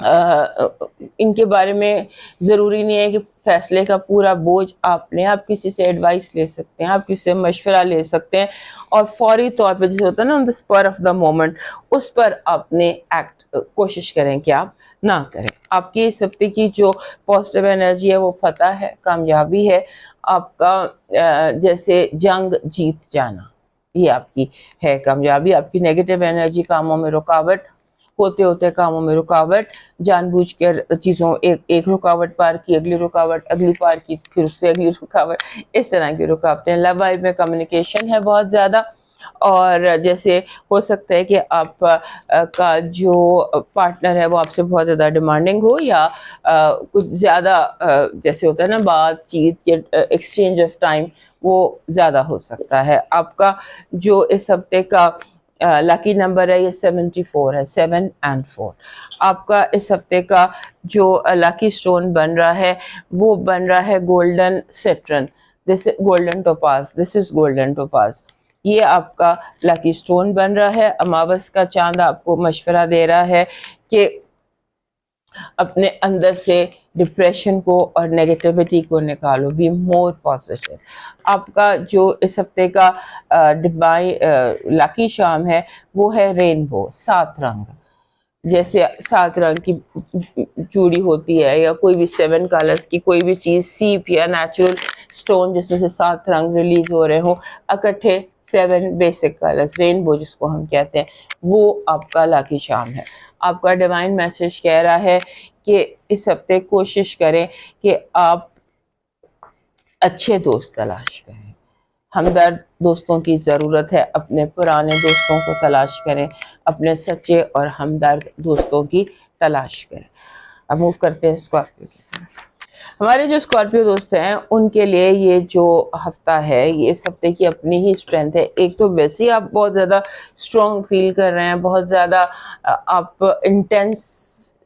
ان کے بارے میں ضروری نہیں ہے کہ فیصلے کا پورا بوجھ آپ لیں، آپ کسی سے ایڈوائس لے سکتے ہیں، آپ کسی سے مشورہ لے سکتے ہیں، اور فوری طور پہ جیسے ہوتا ہے نا آن دا اسپر آف دا مومنٹ، اس پر آپ نے ایکٹ کوشش کریں کہ آپ نہ کریں۔ آپ کی اس ہفتے کی جو پازیٹیو انرجی ہے وہ فتح ہے، کامیابی ہے، آپ کا جیسے جنگ جیت جانا، یہ آپ کی ہے کامیابی۔ آپ کی نیگیٹو انرجی کاموں میں رکاوٹ، ہوتے ہوتے کاموں میں رکاوٹ، جان بوجھ کر چیزوں ایک رکاوٹ پار کی، اگلی رکاوٹ، اگلی پار کی، پھر اس سے اگلی رکاوٹ، اس طرح کی رکاوٹیں۔ لو لائف میں کمیونیکیشن ہے بہت زیادہ، اور جیسے ہو سکتا ہے کہ آپ کا جو پارٹنر ہے وہ آپ سے بہت زیادہ ڈیمانڈنگ ہو، یا کچھ زیادہ جیسے ہوتا ہے نا بات چیت یا ایکسچینج آف ٹائم، وہ زیادہ ہو سکتا ہے۔ آپ کا جو اس ہفتے کا لکی نمبر ہے یہ 74 ہے، 7 and 4۔ آپ کا اس ہفتے کا جو لکی سٹون بن رہا ہے وہ بن رہا ہے گولڈن سیٹرن، دس گولڈن ٹوپاز، دس از گولڈن ٹوپاز، یہ آپ کا لکی سٹون بن رہا ہے۔ اماوس کا چاند آپ کو مشورہ دے رہا ہے کہ اپنے اندر سے ڈپریشن کو اور نیگیٹیوٹی کو نکالو، بی مور پازیٹیو۔ آپ کا جو اس ہفتے کا لکی شام ہے وہ ہے رینبو، 7 رنگ، جیسے 7 رنگ کی چوڑی ہوتی ہے، یا کوئی بھی 7 کلرز کی کوئی بھی چیز، سیپ یا نیچرل سٹون جس میں سے 7 رنگ ریلیز ہو رہے ہوں اکٹھے، 7 بیسک کلرز، رینبو جس کو ہم کہتے ہیں، وہ آپ کا لاکی شام ہے۔ آپ کا ڈیوائن میسج کہہ رہا ہے کہ اس ہفتے کوشش کریں کہ آپ اچھے دوست تلاش کریں، ہمدرد دوستوں کی ضرورت ہے، اپنے پرانے دوستوں کو تلاش کریں، اپنے سچے اور ہمدرد دوستوں کی تلاش کریں۔ اب موو کرتے ہیں اسکارپیو کی طرف۔ ہمارے جو اسکارپیو دوست ہیں ان کے لیے یہ جو ہفتہ ہے، یہ اس ہفتے کی اپنی ہی اسٹرینتھ ہے۔ ایک تو ویسے ہی آپ بہت زیادہ اسٹرانگ فیل کر رہے ہیں، بہت زیادہ آپ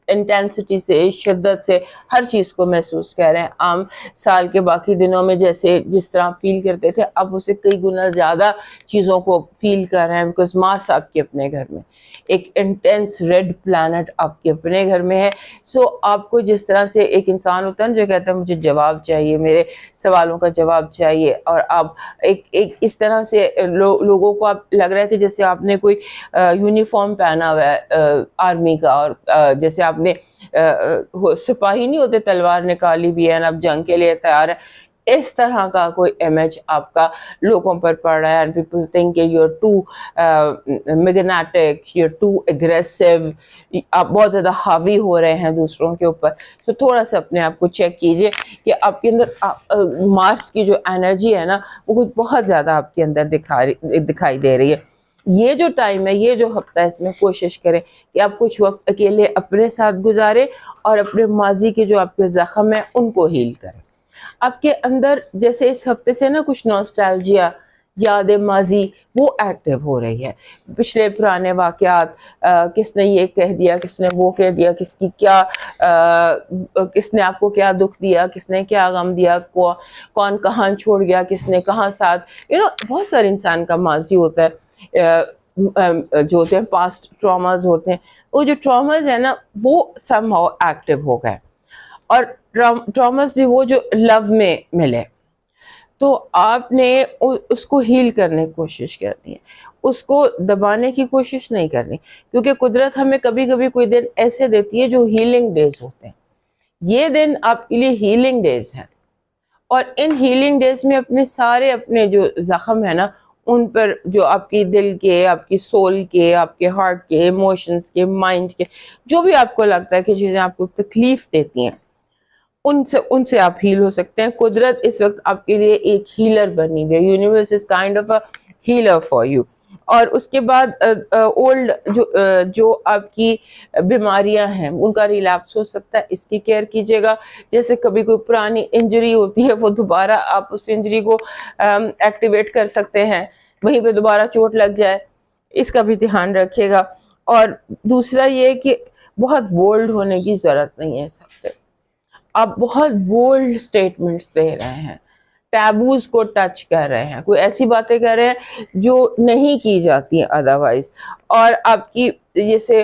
انٹینسٹی سے، شدت سے ہر چیز کو محسوس کر رہے ہیں۔ عام سال کے باقی دنوں میں جیسے جس طرح فیل کرتے تھے، اب اسے کئی گنا زیادہ چیزوں کو فیل کر رہے ہیں، بیکاز مارس آپ کے اپنے گھر میں ایک انٹینس ریڈ پلانٹ آپ کے اپنے گھر میں ہے۔ سو آپ کو جس طرح سے ایک انسان ہوتا ہے نا جو کہتا ہے مجھے جواب چاہیے، میرے سوالوں کا جواب چاہیے، اور آپ ایک اس طرح سے لوگوں کو آپ لگ رہا ہے کہ جیسے آپ نے کوئی یونیفارم پہنا ہوا ہے آرمی کا، اور جیسے آپ نے سپاہی نہیں ہوتے تلوار نکالی بھی ہے، آپ جنگ کے لیے تیار ہے، اس طرح کا کوئی امیج آپ کا لوگوں پر پڑ رہا ہے۔ and people think کہ you're too magnetic, you're too aggressive، آپ بہت زیادہ حاوی ہو رہے ہیں دوسروں کے اوپر۔ تو تھوڑا سا اپنے آپ کو چیک کیجئے کہ آپ کے اندر مارس کی جو انرجی ہے نا وہ کچھ بہت زیادہ آپ کے اندر دکھائی دے رہی ہے۔ یہ جو ٹائم ہے، یہ جو ہفتہ ہے، اس میں کوشش کریں کہ آپ کچھ وقت اکیلے اپنے ساتھ گزاریں، اور اپنے ماضی کے جو آپ کے زخم ہیں ان کو ہیل کریں۔ آپ کے اندر جیسے اس ہفتے سے نا کچھ نوسٹالجیا، یاد ماضی، وہ ایکٹیو ہو رہی ہے۔ پچھلے پرانے واقعات، کس نے یہ کہہ دیا، کس نے وہ کہہ دیا، کس کی کیا کس نے آپ کو کیا دکھ دیا، کس نے کیا غم دیا، کون کہاں چھوڑ گیا، کس نے کہاں ساتھ، بہت سارے انسان کا ماضی ہوتا ہے، جو ہوتے ہیں پاسٹ ٹراماز ہوتے ہیں، وہ جو ٹراماز ہیں نا وہ سم ہاؤ ایکٹیو ہو گئے، اور ٹراماز بھی وہ جو لو میں ملے، تو آپ نے اس کو ہیل کرنے کی کوشش کرنی ہے، اس کو دبانے کی کوشش نہیں کرنی، کیونکہ قدرت ہمیں کبھی کبھی کوئی دن ایسے دیتی ہے جو ہیلنگ ڈیز ہوتے ہیں۔ یہ دن آپ کے لیے ہیلنگ ڈیز ہیں، اور ان ہیلنگ ڈیز میں اپنے جو زخم ہے نا ان پر، جو آپ کی دل کے، آپ کی سول کے، آپ کے ہارٹ کے، ایموشنز کے، مائنڈ کے، جو بھی آپ کو لگتا ہے کہ چیزیں آپ کو تکلیف دیتی ہیں، ان سے آپ ہیل ہو سکتے ہیں۔ قدرت اس وقت آپ کے لیے ایک ہیلر بنی ہوئی ہے، universe is kind of a healer for you. اور اس کے بعد اولڈ جو آپ کی بیماریاں ہیں ان کا ریلیپس ہو سکتا ہے، اس کی کیئر کیجیے گا۔ جیسے کبھی کوئی پرانی انجری ہوتی ہے، وہ دوبارہ آپ اس انجری کو ایکٹیویٹ کر سکتے ہیں، وہیں پہ دوبارہ چوٹ لگ جائے، اس کا بھی دھیان رکھیے گا۔ اور دوسرا یہ کہ بہت بولڈ ہونے کی ضرورت نہیں ہے اس ہفتے، آپ بہت بولڈ سٹیٹمنٹس دے رہے ہیں، ٹیبوز کو ٹچ کر رہے ہیں، کوئی ایسی باتیں کر رہے ہیں جو نہیں کی جاتی ہیں ادروائز، اور آپ کی جیسے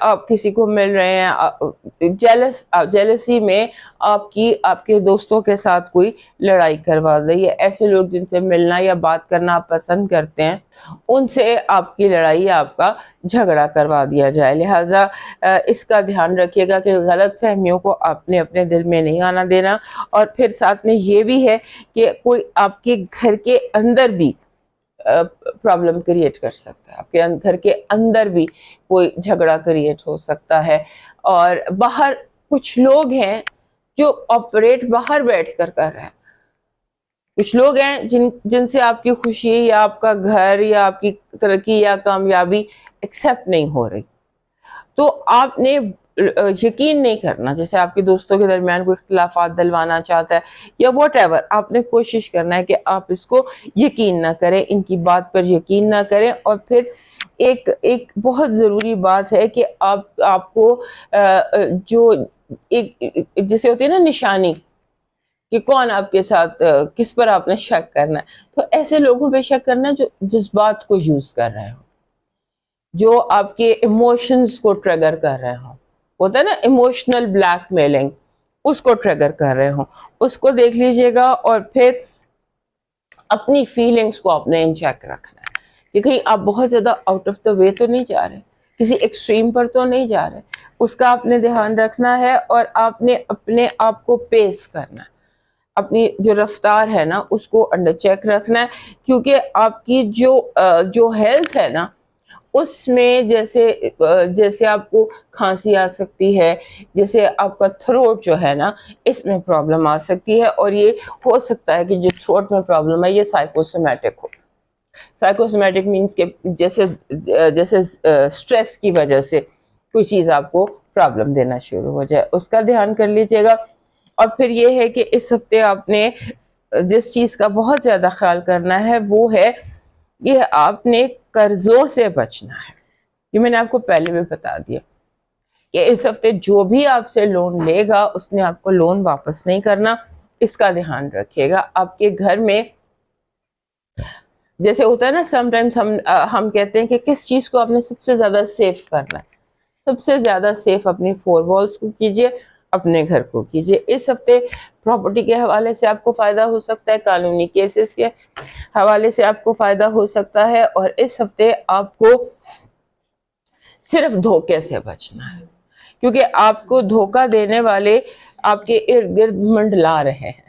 آپ کسی کو مل رہے ہیں، جیلسی میں آپ کے دوستوں کے ساتھ کوئی لڑائی کروا دے، یا ایسے لوگ جن سے ملنا یا بات کرنا آپ پسند کرتے ہیں ان سے آپ کی لڑائی، آپ کا جھگڑا کروا دیا جائے. لہٰذا اس کا دھیان رکھیے گا کہ غلط فہمیوں کو آپ نے اپنے دل میں نہیں آنا دینا. اور پھر ساتھ میں یہ بھی ہے کہ کوئی آپ کے گھر کے اندر بھی پرابلم کریٹ کر سکتا ہے، آپ کے گھر کے اندر بھی کوئی جھگڑا کریٹ ہو سکتا ہے. اور باہر کچھ لوگ ہیں جو آپریٹ باہر بیٹھ کر رہے ہیں، کچھ لوگ ہیں جن سے آپ کی خوشی یا آپ کا گھر یا آپ کی ترقی یا کامیابی ایکسپٹ نہیں ہو رہی. تو آپ نے یقین نہیں کرنا، جیسے آپ کے دوستوں کے درمیان کوئی اختلافات دلوانا چاہتا ہے یا واٹ ایور، آپ نے کوشش کرنا ہے کہ آپ اس کو یقین نہ کریں، ان کی بات پر یقین نہ کریں. اور پھر ایک بہت ضروری بات ہے کہ آپ کو جو جیسے ہوتی ہے نا نشانی، کہ کون آپ کے ساتھ، کس پر آپ نے شک کرنا ہے، تو ایسے لوگوں پہ شک کرنا جو جذبات کو یوز کر رہے ہوں، جو آپ کے ایموشنز کو ٹریگر کر رہے ہوں. ہوتا ہے نا ایموشنل بلیک میلنگ، اس کو ٹریگر کر رہے ہوں، اس کو دیکھ لیجئے گا. اور پھر اپنی فیلنگز کو آپ نے ان چیک رکھنا ہے کہ کہیں آپ بہت زیادہ آؤٹ آف دا وے تو نہیں جا رہے، کسی ایکسٹریم پر تو نہیں جا رہے. اس کا آپ نے دھیان رکھنا ہے. اور آپ نے اپنے آپ کو پیس کرنا ہے، اپنی جو رفتار ہے نا اس کو انڈر چیک رکھنا ہے. کیونکہ آپ کی جو ہیلتھ ہے نا، اس میں جیسے آپ کو کھانسی آ سکتی ہے، جیسے آپ کا تھروٹ جو ہے نا اس میں پرابلم آ سکتی ہے. اور یہ ہو سکتا ہے کہ جو تھروٹ میں پرابلم ہے یہ سائیکوسومیٹک ہو. سائیکوسومیٹک مینس کہ جیسے اسٹریس کی وجہ سے کوئی چیز آپ کو پرابلم دینا شروع ہو جائے، اس کا دھیان کر لیجیے گا. اور پھر یہ ہے کہ اس ہفتے آپ نے جس چیز کا بہت زیادہ خیال کرنا ہے وہ ہے کہ آپ نے قرضوں سے بچنا ہے. یہ میں نے آپ کو پہلے بھی بتا دیا کہ اس ہفتے جو بھی آپ سے لون لے گا اس نے آپ کو لون واپس نہیں کرنا، اس کا دھیان رکھیے گا. آپ کے گھر میں جیسے ہوتا ہے نا سم ٹائمز ہم کہتے ہیں کہ کس چیز کو آپ نے سب سے زیادہ سیف کرنا ہے. سب سے زیادہ سیف اپنی 4 والز کو کیجئے، اپنے گھر کو کیجئے. اس ہفتے پراپرٹی کے حوالے سے آپ کو فائدہ ہو سکتا ہے، قانونی کیسز کے حوالے سے آپ کو فائدہ ہو سکتا ہے. اور اس ہفتے آپ کو صرف دھوکے سے بچنا ہے، کیونکہ آپ کو دھوکہ دینے والے آپ کے ارد گرد منڈلا رہے ہیں.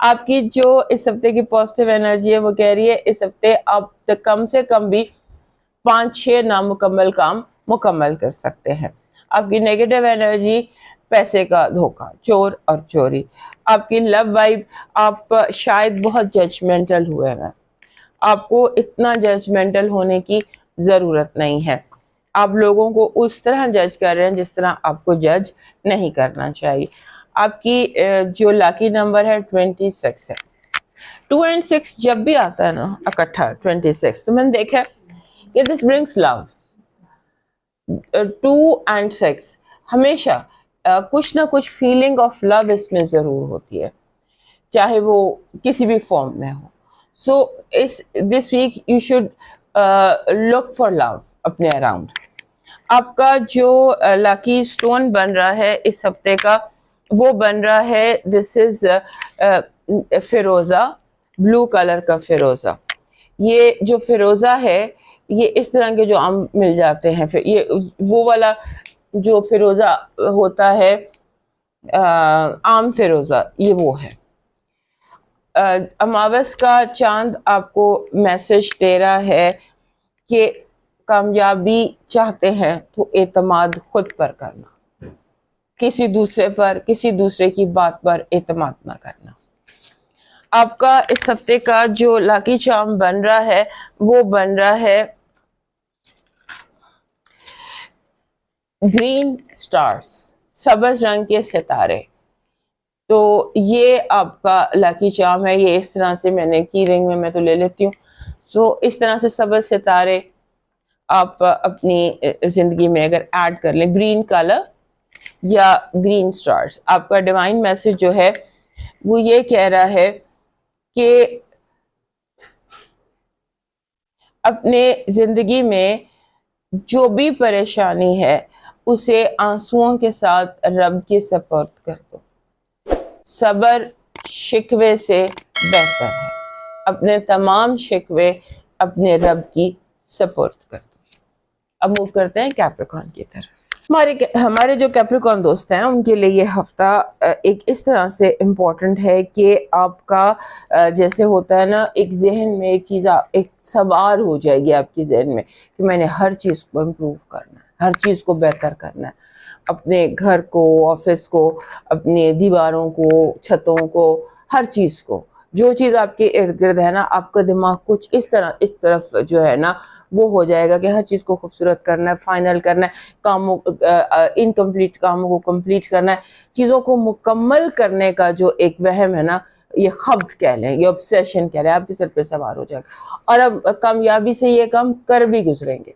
آپ کی جو اس ہفتے کی پازیٹیو انرجی ہے وہ کہہ رہی ہے اس ہفتے آپ کم سے کم بھی 5-6 نامکمل کام مکمل کر سکتے ہیں. آپ کی نیگیٹو انرجی پیسے کا دھوکہ، چور اور چوری. آپ کی لو وائب، آپ شاید بہت ججمنٹل ہوئے ہیں. آپ کو اتنا ججمنٹل ہونے کی ضرورت نہیں ہے. آپ لوگوں کو اس طرح جج کر رہے ہیں جس طرح آپ کو جج نہیں کرنا چاہیے. آپ کی جو لاکی نمبر ہے 26 ہے. 2 and 6 جب بھی آتا ہے نا اکٹھا 26، تو میں نے دیکھا کہ دس برنگس لو. 2 and 6 ہمیشہ کچھ نہ کچھ فیلنگ آف لو اس میں ضرور ہوتی ہے، چاہے وہ کسی بھی فارم میں ہو. So this week you should look for love اپنے اراؤنڈ. آپ کا جو لاکی اسٹون بن رہا ہے اس ہفتے کا وہ بن رہا ہے this is Firoza, blue colour کا فیروزہ. یہ جو فیروزہ ہے یہ اس طرح کے جو عام مل جاتے ہیں، یہ وہ والا جو فیروزہ ہوتا ہے عام فیروزہ، یہ وہ ہے. اماوس کا چاند آپ کو میسج دے رہا ہے کہ کامیابی چاہتے ہیں تو اعتماد خود پر کرنا، کسی دوسرے پر، کسی دوسرے کی بات پر اعتماد نہ کرنا. آپ کا اس ہفتے کا جو لاکی چارم بن رہا ہے وہ بن رہا ہے گرین سٹارز، سبز رنگ کے ستارے. تو یہ آپ کا لاکی چارم ہے. یہ اس طرح سے میں نے کی رنگ میں تو لے لیتی ہوں. سو اس طرح سے سبز ستارے آپ اپنی زندگی میں اگر ایڈ کر لیں، گرین کلر یا گرین سٹارز. آپ کا ڈیوائن میسج جو ہے وہ یہ کہہ رہا ہے کہ اپنے زندگی میں جو بھی پریشانی ہے اسے آنسوؤں کے ساتھ رب کی سپرد کر دو. صبر شکوے سے بہتر ہے. اپنے تمام شکوے اپنے رب کی سپرد کر دو. اب موو کرتے ہیں کیپریکارن کی طرف. ہمارے جو کیپریکارن دوست ہیں ان کے لیے یہ ہفتہ ایک اس طرح سے امپورٹنٹ ہے کہ آپ کا جیسے ہوتا ہے نا ایک ذہن میں ایک چیز ایک سوار ہو جائے گی آپ کے ذہن میں کہ میں نے ہر چیز کو امپروو کرنا ہے, ہر چیز کو بہتر کرنا ہے, اپنے گھر کو, آفس کو, اپنے دیواروں کو, چھتوں کو, ہر چیز کو, جو چیز آپ کے ارد گرد ہے نا, آپ کا دماغ کچھ اس طرف جو ہے نا وہ ہو جائے گا کہ ہر چیز کو خوبصورت کرنا ہے, فائنل کرنا ہے, کاموں انکمپلیٹ کاموں کو کمپلیٹ کرنا ہے, چیزوں کو مکمل کرنے کا جو ایک وہم ہے نا, یہ خبط کہہ لیں, یہ obsession کہہ لیں, آپ کے سر پہ سوار ہو جائے گا. اور اب کامیابی سے یہ کام کر بھی گزریں گے,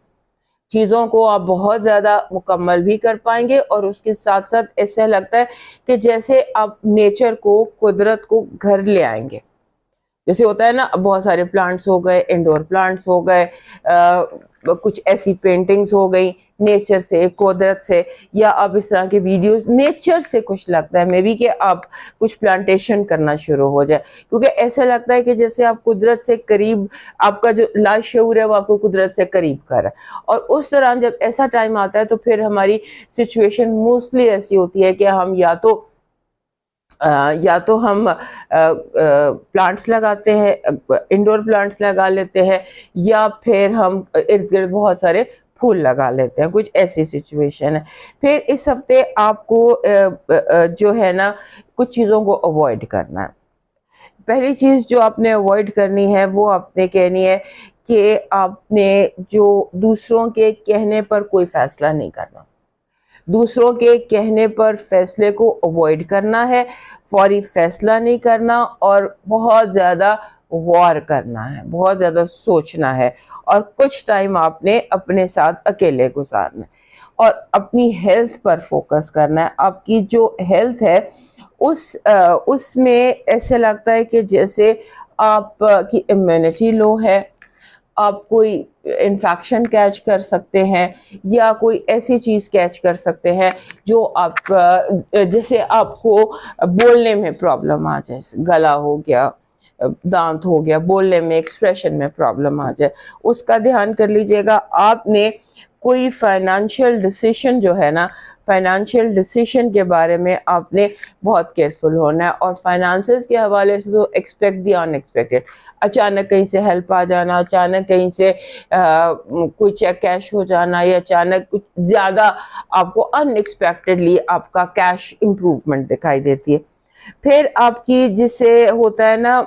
چیزوں کو آپ بہت زیادہ مکمل بھی کر پائیں گے, اور اس کے ساتھ ساتھ ایسا لگتا ہے کہ جیسے آپ نیچر کو, قدرت کو گھر لے آئیں گے. جیسے ہوتا ہے نا بہت سارے پلانٹس ہو گئے, انڈور پلانٹس ہو گئے, کچھ ایسی پینٹنگز ہو گئی نیچر سے, قدرت سے, یا آپ اس طرح کے ویڈیوز نیچر سے کچھ لگتا ہے میں بھی کہ آپ کچھ پلانٹیشن کرنا شروع ہو جائے, کیونکہ ایسا لگتا ہے کہ جیسے آپ قدرت سے قریب, آپ کا جو لاشعور ہے وہ آپ کو قدرت سے قریب کر رہا ہے. اور اس دوران جب ایسا ٹائم آتا ہے تو پھر ہماری سچویشن موسٹلی ایسی ہوتی ہے کہ ہم یا تو ہم پلانٹس لگاتے ہیں, انڈور پلانٹس لگا لیتے ہیں, یا پھر ہم ارد گرد بہت سارے پھول لگا لیتے ہیں, کچھ ایسی سچویشن ہے. پھر اس ہفتے آپ کو جو ہے نا کچھ چیزوں کو اوائڈ کرنا ہے. پہلی چیز جو آپ نے اوائڈ کرنی ہے وہ آپ نے کہنی ہے کہ آپ نے جو دوسروں کے کہنے پر کوئی فیصلہ نہیں کرنا, دوسروں کے کہنے پر فیصلے کو اوائڈ کرنا ہے, فوری فیصلہ نہیں کرنا, اور بہت زیادہ غور کرنا ہے, بہت زیادہ سوچنا ہے, اور کچھ ٹائم آپ نے اپنے ساتھ اکیلے گزارنا ہے, اور اپنی ہیلتھ پر فوکس کرنا ہے. آپ کی جو ہیلتھ ہے اس میں ایسے لگتا ہے کہ جیسے آپ کی امیونٹی لو ہے, آپ کوئی انفیکشن کیچ کر سکتے ہیں, یا کوئی ایسی چیز کیچ کر سکتے ہیں جو آپ جیسے آپ کو بولنے میں پرابلم آ جائے, گلا ہو گیا, دانت ہو گیا, بولنے میں ایکسپریشن میں پرابلم آ جائے, اس کا دھیان کر لیجئے گا. آپ نے کوئی فائنانشیل ڈیسیشن جو ہے نا, فائنانشیل ڈیسیشن کے بارے میں آپ نے بہت کیئرفل ہونا ہے. اور فائنانسز کے حوالے سے تو ایکسپیکٹ دی ان ایکسپیکٹڈ, اچانک کہیں سے ہیلپ آ جانا, اچانک کہیں سے کوئی چیک کیش ہو جانا, یا اچانک کچھ زیادہ آپ کو ان ایکسپیکٹڈلی آپ کا کیش امپروومنٹ دکھائی دیتی ہے. پھر آپ کی جس سے ہوتا ہے نا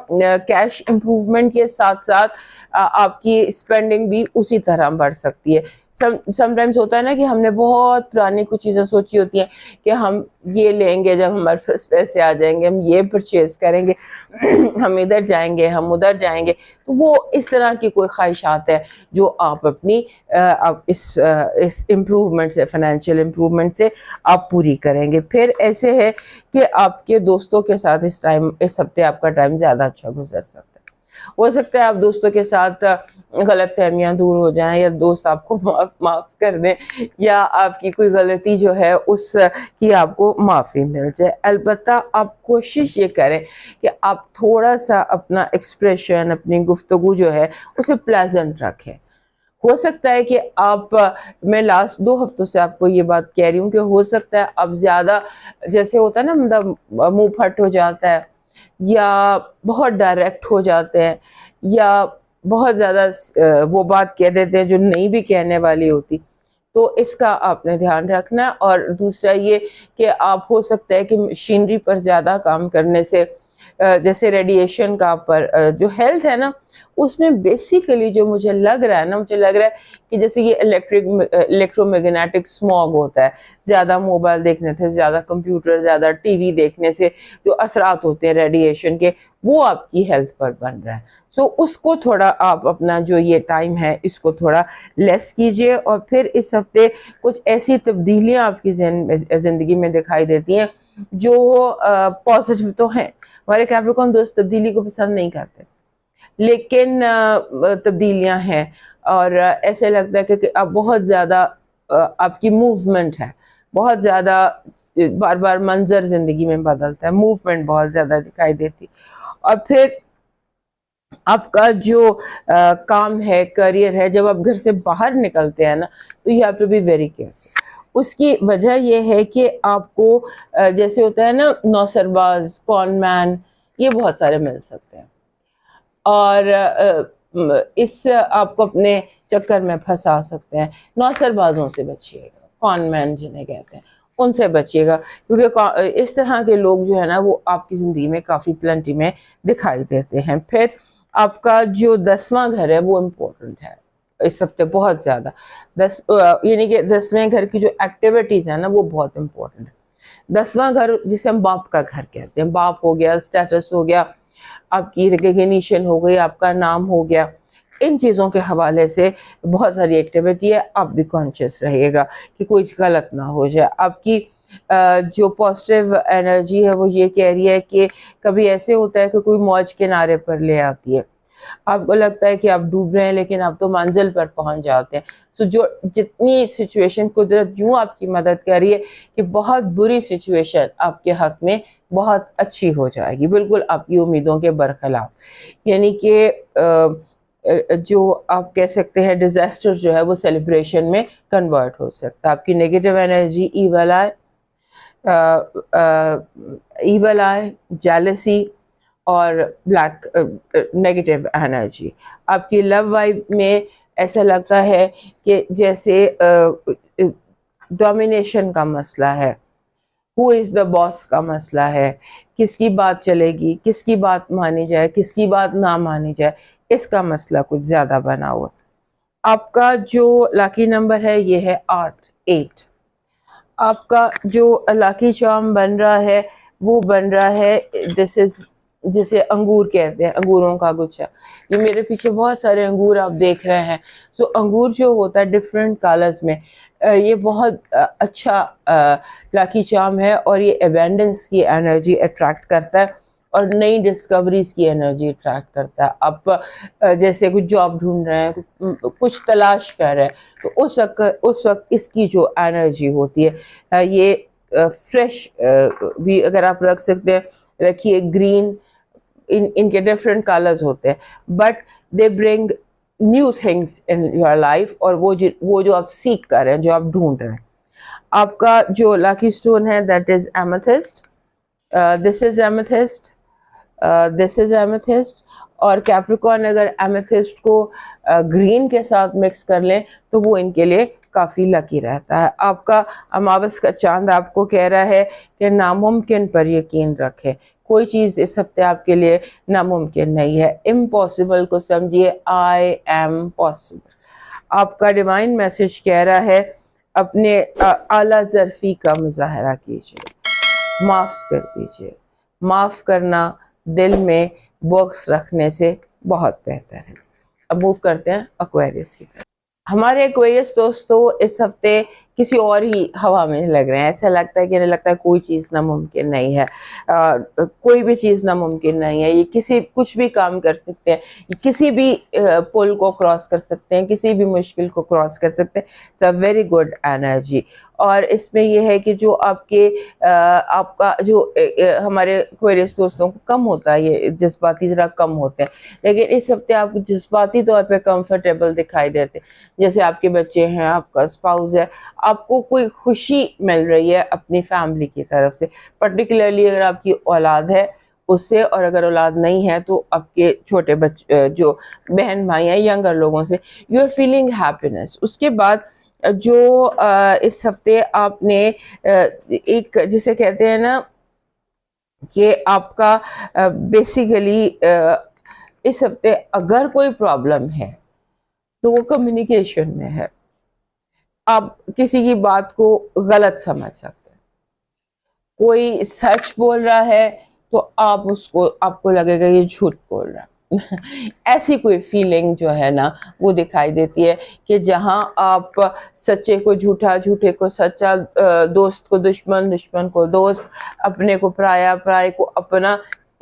کیش امپروومنٹ کے ساتھ ساتھ آپ کی اسپینڈنگ بھی اسی طرح بڑھ سکتی ہے. سم ٹائمز ہوتا ہے نا کہ ہم نے بہت پرانی کچھ چیزیں سوچی ہوتی ہیں کہ ہم یہ لیں گے جب ہمارے پاس پیسے آ جائیں گے, ہم یہ پرچیز کریں گے, ہم ادھر جائیں گے, ہم ادھر جائیں گے. تو وہ اس طرح کی کوئی خواہشات ہے جو آپ اپنی اس امپروومنٹ سے, فائنینشیل امپروومنٹ سے آپ پوری کریں گے. پھر ایسے ہے کہ آپ کے دوستوں کے ساتھ اس ہفتے آپ کا ٹائم زیادہ اچھا گزر سکتا ہے. ہو سکتا ہے آپ دوستوں کے ساتھ غلط فہمیاں دور ہو جائیں, یا دوست آپ کو معاف کر دیں, یا آپ کی کوئی غلطی جو ہے اس کی آپ کو معافی مل جائے. البتہ آپ کوشش یہ کریں کہ آپ تھوڑا سا اپنا ایکسپریشن, اپنی گفتگو جو ہے اسے پلیزنٹ رکھیں. ہو سکتا ہے کہ میں لاسٹ 2 ہفتوں سے آپ کو یہ بات کہہ رہی ہوں کہ ہو سکتا ہے اب زیادہ جیسے ہوتا ہے نا مطلب منہ پھٹ ہو جاتا ہے, یا بہت ڈائریکٹ ہو جاتے ہیں, یا بہت زیادہ وہ بات کہہ دیتے ہیں جو نہیں بھی کہنے والی ہوتی. تو اس کا آپ نے دھیان رکھنا. اور دوسرا یہ کہ آپ ہو سکتا ہے کہ مشینری پر زیادہ کام کرنے سے, جیسے ریڈیشن کا پر جو ہیلتھ ہے نا, اس میں بیسیکلی جو مجھے لگ رہا ہے کہ جیسے یہ الیکٹرو میگنیٹک اسموگ ہوتا ہے, زیادہ موبائل دیکھنے سے, زیادہ کمپیوٹر, زیادہ ٹی وی دیکھنے سے جو اثرات ہوتے ہیں ریڈیشن کے, وہ آپ کی ہیلتھ پر بن رہا ہے. سو اس کو تھوڑا آپ اپنا جو یہ ٹائم ہے اس کو تھوڑا لیس کیجئے. اور پھر اس ہفتے کچھ ایسی تبدیلیاں آپ کی زندگی میں دکھائی دیتی ہیں جو پازیٹیو تو ہیں. ہمارے کیپریکارن دوست تبدیلی کو پسند نہیں کرتے, لیکن تبدیلیاں ہیں، اور ایسے لگتا ہے کہ اب بہت زیادہ آپ کی موومنٹ ہے، بہت زیادہ بار بار منظر زندگی میں بدلتا ہے، موومنٹ بہت زیادہ دکھائی دیتی. اور پھر آپ کا جو کام ہے، کریئر ہے، جب آپ گھر سے باہر نکلتے ہیں نا تو you have to be very careful. اس کی وجہ یہ ہے کہ آپ کو جیسے ہوتا ہے نا نوسر باز، کون مین، یہ بہت سارے مل سکتے ہیں، اور اس سے آپ کو اپنے چکر میں پھنسا سکتے ہیں. نوسر بازوں سے بچیے گا، کون مین جنہیں کہتے ہیں ان سے بچیے گا، کیونکہ اس طرح کے لوگ جو ہے نا وہ آپ کی زندگی میں کافی پلنٹی میں دکھائی دیتے ہیں. پھر آپ کا جو 10واں گھر ہے وہ امپورٹنٹ ہے اس ہفتے بہت زیادہ. یعنی کہ 10ویں گھر کی جو ایکٹیویٹیز ہیں نا وہ بہت امپورٹنٹ ہے. 10واں گھر جسے ہم باپ کا گھر کہتے ہیں، باپ ہو گیا، اسٹیٹس ہو گیا، آپ کی ریکگنیشن ہو گئی، آپ کا نام ہو گیا. ان چیزوں کے حوالے سے بہت ساری ایکٹیویٹی ہے. آپ بھی کانشیس رہیے گا کہ کوئی غلط نہ ہو جائے. آپ کی جو پازیٹیو انرجی ہے وہ یہ کہہ رہی ہے کہ کبھی ایسے ہوتا ہے کہ کوئی موج کنارے پر لے آتی ہے، آپ کو لگتا ہے کہ آپ ڈوب رہے ہیں لیکن آپ تو منزل پر پہنچ جاتے ہیں. سو جو جتنی سچویشن قدرت یوں آپ کی مدد کر رہی ہے کہ بہت بری سچویشن آپ کے حق میں بہت اچھی ہو جائے گی، بالکل آپ کی امیدوں کے برخلاف. یعنی کہ جو آپ کہہ سکتے ہیں ڈیزاسٹر جو ہے وہ سیلیبریشن میں کنورٹ ہو سکتا ہے. آپ کی نیگیٹو انرجی ایول آئے، جیلسی اور بلیک نیگیٹو انرجی. آپ کی لو وائب میں ایسا لگتا ہے کہ جیسے ڈومینیشن کا مسئلہ ہے، ہو از دا باس کا مسئلہ ہے، کس کی بات چلے گی، کس کی بات مانی جائے، کس کی بات نہ مانی جائے، اس کا مسئلہ کچھ زیادہ بنا ہوا. آپ کا جو لاکی نمبر ہے یہ ہے 8. آپ کا جو لاکی چارم بن رہا ہے وہ بن رہا ہے دس از جسے انگور کہتے ہیں، انگوروں کا گچھا. یہ میرے پیچھے بہت سارے انگور آپ دیکھ رہے ہیں. سو انگور جو ہوتا ہے ڈفرینٹ کلرز میں، یہ بہت اچھا لاکی چارم ہے، اور یہ ایبینڈنس کی انرجی اٹریکٹ کرتا ہے اور نئی ڈسکوریز کی انرجی اٹریکٹ کرتا ہے. آپ جیسے کچھ جاب ڈھونڈ رہے ہیں، کچھ تلاش کر رہے ہیں، تو اس وقت اس کی جو انرجی ہوتی ہے یہ فریش بھی اگر آپ رکھ سکتے ہیں رکھیے. گرین ان کے ڈفرینٹ کلرز ہوتے ہیں، but they bring new things in your life, اور وہ جو آپ سیکھ کر رہے ہیں، جو آپ ڈھونڈ رہے ہیں. آپ کا جو لاکی اسٹون ہے دیٹ از ایمیتھسٹ. دس از ایمیتھسٹ، دس از ایمیتھسٹ. اور کیپریکارن اگر ایمیتھسٹ کو گرین کے ساتھ مکس کر لیں تو وہ ان کے لیے کافی لکی رہتا ہے. آپ کا اماوس کا چاند آپ کو کہہ رہا ہے کہ ناممکن پر یقین رکھیں. کوئی چیز اس ہفتے آپ کے لیے ناممکن نہیں ہے. امپاسبل کو سمجھیے آئی ایم پاسبل. آپ کا ڈیوائن میسج کہہ رہا ہے اپنے اعلیٰ ظرفی کا مظاہرہ کیجیے، معاف کر دیجیے. معاف کرنا دل میں بغض رکھنے سے بہت بہتر ہے. اب موو کرتے ہیں ایکویرس کی طرف. ہمارے ایکویرس دوستو اس ہفتے کسی اور ہی ہوا میں لگ رہے ہیں. ایسا لگتا ہے کہ انہیں لگتا ہے کوئی چیز ناممکن نہیں ہے، کوئی بھی چیز ناممکن نہیں ہے. یہ کچھ بھی کام کر سکتے ہیں، کسی بھی پل کو کراس کر سکتے ہیں، کسی بھی مشکل کو کراس کر سکتے ہیں. It's a very good energy. اور اس میں یہ ہے کہ جو آپ کا جو ہمارے ایکویرس دوستوں کو کم ہوتا ہے، یہ جذباتی ذرا کم ہوتے ہیں، لیکن اس ہفتے آپ جذباتی طور پہ کمفرٹیبل دکھائی دیتے ہیں. جیسے آپ کے بچے ہیں، آپ کا اسپاؤس ہے، آپ کو کوئی خوشی مل رہی ہے اپنی فیملی کی طرف سے، پرٹیکولرلی اگر آپ کی اولاد ہے اس سے، اور اگر اولاد نہیں ہے تو آپ کے چھوٹے بچے جو بہن بھائی ہیں، ینگر لوگوں سے یو آر فیلنگ ہیپینس. اس کے بعد جو اس ہفتے آپ نے ایک جسے کہتے ہیں نا کہ آپ کا بیسیکلی اس ہفتے اگر کوئی پرابلم ہے تو وہ کمیونیکیشن میں ہے. آپ کسی کی بات کو غلط سمجھ سکتے ہیں. کوئی سچ بول رہا ہے تو آپ کو لگے گا یہ جھوٹ بول رہا ہے. ایسی کوئی فیلنگ جو ہے نا وہ دکھائی دیتی ہے کہ جہاں آپ سچے کو جھوٹا، جھوٹے کو سچا، دوست کو دشمن، دشمن کو دوست، اپنے کو پرایا، پرائے کو اپنا،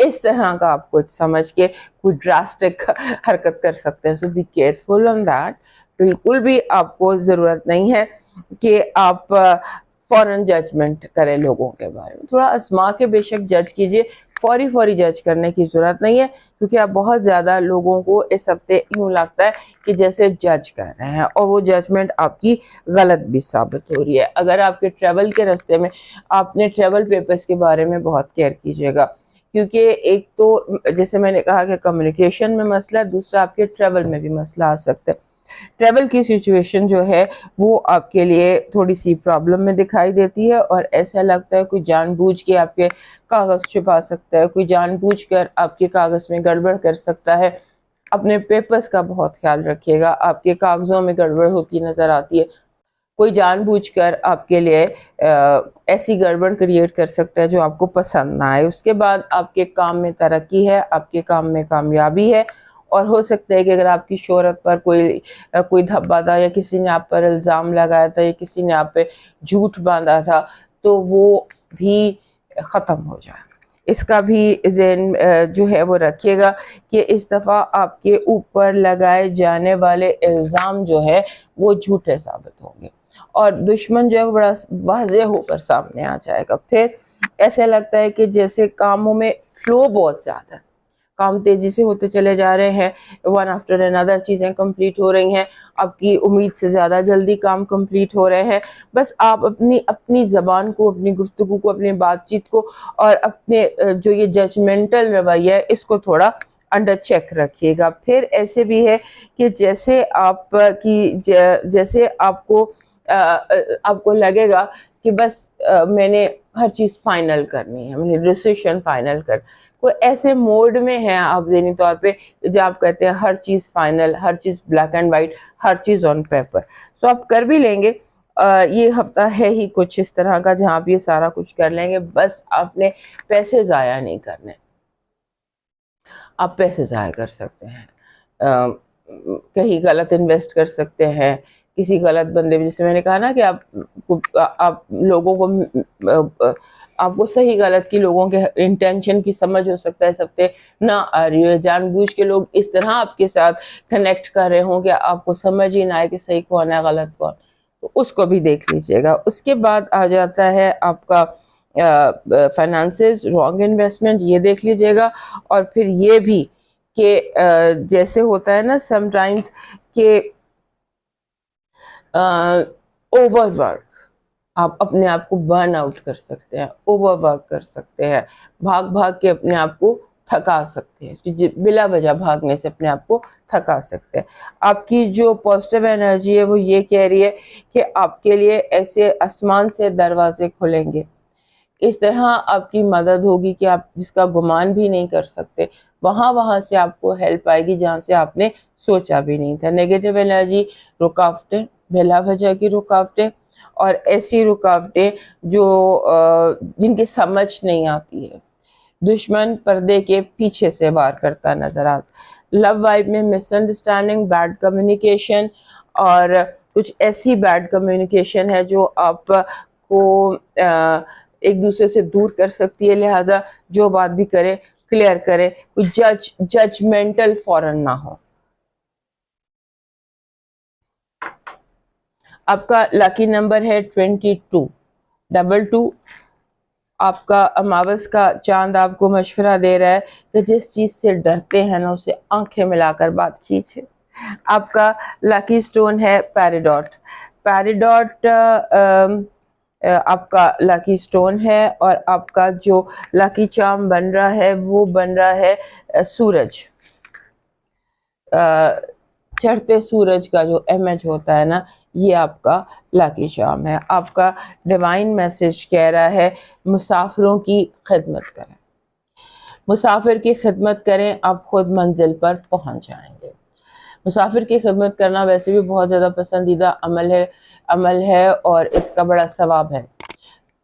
اس طرح کا آپ کچھ سمجھ کے کوئی ڈراسٹک حرکت کر سکتے ہیں. سو بی کیئرفل آن دیٹ. بالکل بھی آپ کو ضرورت نہیں ہے کہ آپ فوراً ججمنٹ کریں لوگوں کے بارے میں. تھوڑا آزما کے بے شک جج کیجئے, فوری جج کرنے کی ضرورت نہیں ہے, کیونکہ آپ بہت زیادہ لوگوں کو اس ہفتے یوں لگتا ہے کہ جیسے جج کر رہے ہیں, اور وہ ججمنٹ آپ کی غلط بھی ثابت ہو رہی ہے. اگر آپ کے ٹریول کے راستے میں آپ نے ٹریول پیپرز کے بارے میں بہت کیئر کیجیے گا, کیونکہ ایک تو جیسے میں نے کہا کہ کمیونیکیشن میں مسئلہ ہے, دوسرا آپ کے ٹریول میں بھی مسئلہ آ سکتا ہے. ٹریول کی سچویشن جو ہے وہ آپ کے لیے تھوڑی سی پرابلم میں دکھائی دیتی ہے, اور ایسا لگتا ہے کوئی جان بوجھ کے آپ کے کاغذ چھپا سکتا ہے, کوئی جان بوجھ کر آپ کے کاغذ میں گڑبڑ کر سکتا ہے. اپنے پیپرز کا بہت خیال رکھیے گا, آپ کے کاغذوں میں گڑبڑ ہوتی نظر آتی ہے. کوئی جان بوجھ کر آپ کے لیے ایسی گڑبڑ کریٹ کر سکتا ہے جو آپ کو پسند نہ آئے. اس کے بعد آپ کے کام میں ترقی ہے, آپ کے کام میں کامیابی ہے, اور ہو سکتا ہے کہ اگر آپ کی شہرت پر کوئی دھبا تھا, یا کسی نے آپ پر الزام لگایا تھا, یا کسی نے آپ پہ جھوٹ باندھا تھا, تو وہ بھی ختم ہو جائے. اس کا بھی ذہن جو ہے وہ رکھیے گا کہ اس دفعہ آپ کے اوپر لگائے جانے والے الزام جو ہے وہ جھوٹے ثابت ہوں گے, اور دشمن جو ہے وہ بڑا واضح ہو کر سامنے آ جائے گا. پھر ایسے لگتا ہے کہ جیسے کاموں میں فلو بہت زیادہ ہے, کام تیزی سے ہوتے چلے جا رہے ہیں, ون آفٹر انادر چیزیں کمپلیٹ ہو رہی ہیں, آپ کی امید سے زیادہ جلدی کام کمپلیٹ ہو رہے ہیں. بس آپ اپنی زبان کو, اپنی گفتگو کو, اپنی بات چیت کو, اور اپنے جو یہ ججمنٹل رویہ ہے اس کو تھوڑا انڈر چیک رکھیے گا. پھر ایسے بھی ہے کہ جیسے آپ کو لگے گا کہ بس میں نے ہر چیز فائنل کرنی ہے, میں نے ڈیسیشن فائنل کوئی ایسے موڈ میں ہیں آپ ذہنی طور پہ جو آپ کہتے ہیں ہر چیز فائنل, ہر چیز بلیک اینڈ وائٹ, ہر چیز آن پیپر. سو آپ کر بھی لیں گے. یہ ہفتہ ہے ہی کچھ اس طرح کا جہاں آپ یہ سارا کچھ کر لیں گے. بس آپ نے پیسے ضائع نہیں کرنے. آپ پیسے ضائع کر سکتے ہیں, کہیں غلط انویسٹ کر سکتے ہیں, کسی غلط بندے میں, جیسے میں نے کہا نا کہ آپ لوگوں کو آپ کو صحیح غلط کی لوگوں کے انٹینشن کی سمجھ ہو سکتا ہے سب نہ آ رہی ہے, جان بوجھ کے لوگ اس طرح آپ کے ساتھ کنیکٹ کر رہے ہوں کہ آپ کو سمجھ ہی نہ آئے کہ صحیح کون ہے غلط کون. تو اس کو بھی دیکھ لیجیے گا. اس کے بعد آ جاتا ہے آپ کا فائنانسز, رانگ انویسٹمنٹ, یہ دیکھ لیجیے گا. اور پھر یہ بھی کہ جیسے ہوتا ہے نا سم ٹائمز کہ اوور ورک, آپ اپنے آپ کو برن آؤٹ کر سکتے ہیں, اوور ورک کر سکتے ہیں, بھاگ کے اپنے آپ کو تھکا سکتے ہیں, بلا وجہ بھاگنے سے اپنے آپ کو تھکا سکتے ہیں. آپ کی جو پازیٹیو انرجی ہے وہ یہ کہہ رہی ہے کہ آپ کے لیے ایسے آسمان سے دروازے کھلیں گے, اس طرح آپ کی مدد ہوگی کہ آپ جس کا گمان بھی نہیں کر سکتے, وہاں سے آپ کو ہیلپ آئے گی جہاں سے آپ نے سوچا بھی نہیں تھا. نیگیٹو انرجی, رکاوٹیں, بلا وجہ کی رکاوٹیں, اور ایسی رکاوٹیں جن کی سمجھ نہیں آتی ہے. دشمن پردے کے پیچھے سے وار کرتا نظر آتا. لو وائب میں مس انڈرسٹینڈنگ, بیڈ کمیونیکیشن, اور کچھ ایسی بیڈ کمیونیکیشن ہے جو آپ کو ایک دوسرے سے دور کر سکتی ہے. لہٰذا جو بات بھی کرے کلیئر کرے, کوئی ججمنٹل فوراً نہ ہو. آپ کا لاکی نمبر ہے 2222. آپ کا اماوس کا چاند آپ کو مشورہ دے رہا ہے کہ جس چیز سے ڈرتے ہیں نا اسے آنکھیں ملا کر بات کیجیے. آپ کا لاکی سٹون ہے پیریڈاٹ. پیریڈاٹ آپ کا لاکی سٹون ہے, اور آپ کا جو لاکی چارم بن رہا ہے وہ بن رہا ہے سورج. چڑھتے سورج کا جو امیج ہوتا ہے نا, یہ آپ کا لاکی چارم ہے. آپ کا ڈیوائن میسج کہہ رہا ہے مسافروں کی خدمت کریں. مسافر کی خدمت کریں, آپ خود منزل پر پہنچ جائیں گے. مسافر کی خدمت کرنا ویسے بھی بہت زیادہ پسندیدہ عمل ہے اور اس کا بڑا ثواب ہے.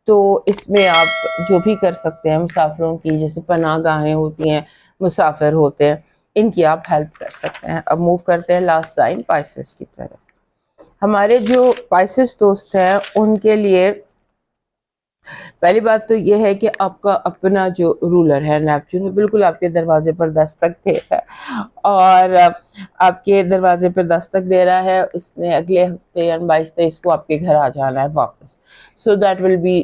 تو اس میں آپ جو بھی کر سکتے ہیں مسافروں کی, جیسے پناہ گاہیں ہوتی ہیں, مسافر ہوتے ہیں, ان کی آپ ہیلپ کر سکتے ہیں. اب موو کرتے ہیں لاسٹ سائن پائسس کی طرف. ہمارے جو پائسس دوست ہیں ان کے لیے پہلی بات تو یہ ہے کہ آپ کا اپنا جو رولر ہے نیپچون وہ بالکل آپ کے دروازے پر دستک دے رہا ہے، اور آپ کے دروازے پر دستک دے رہا ہے، اس نے اگلے ہفتے یعنی 22-23 کو آپ کے گھر آ جانا ہے واپس. So that will be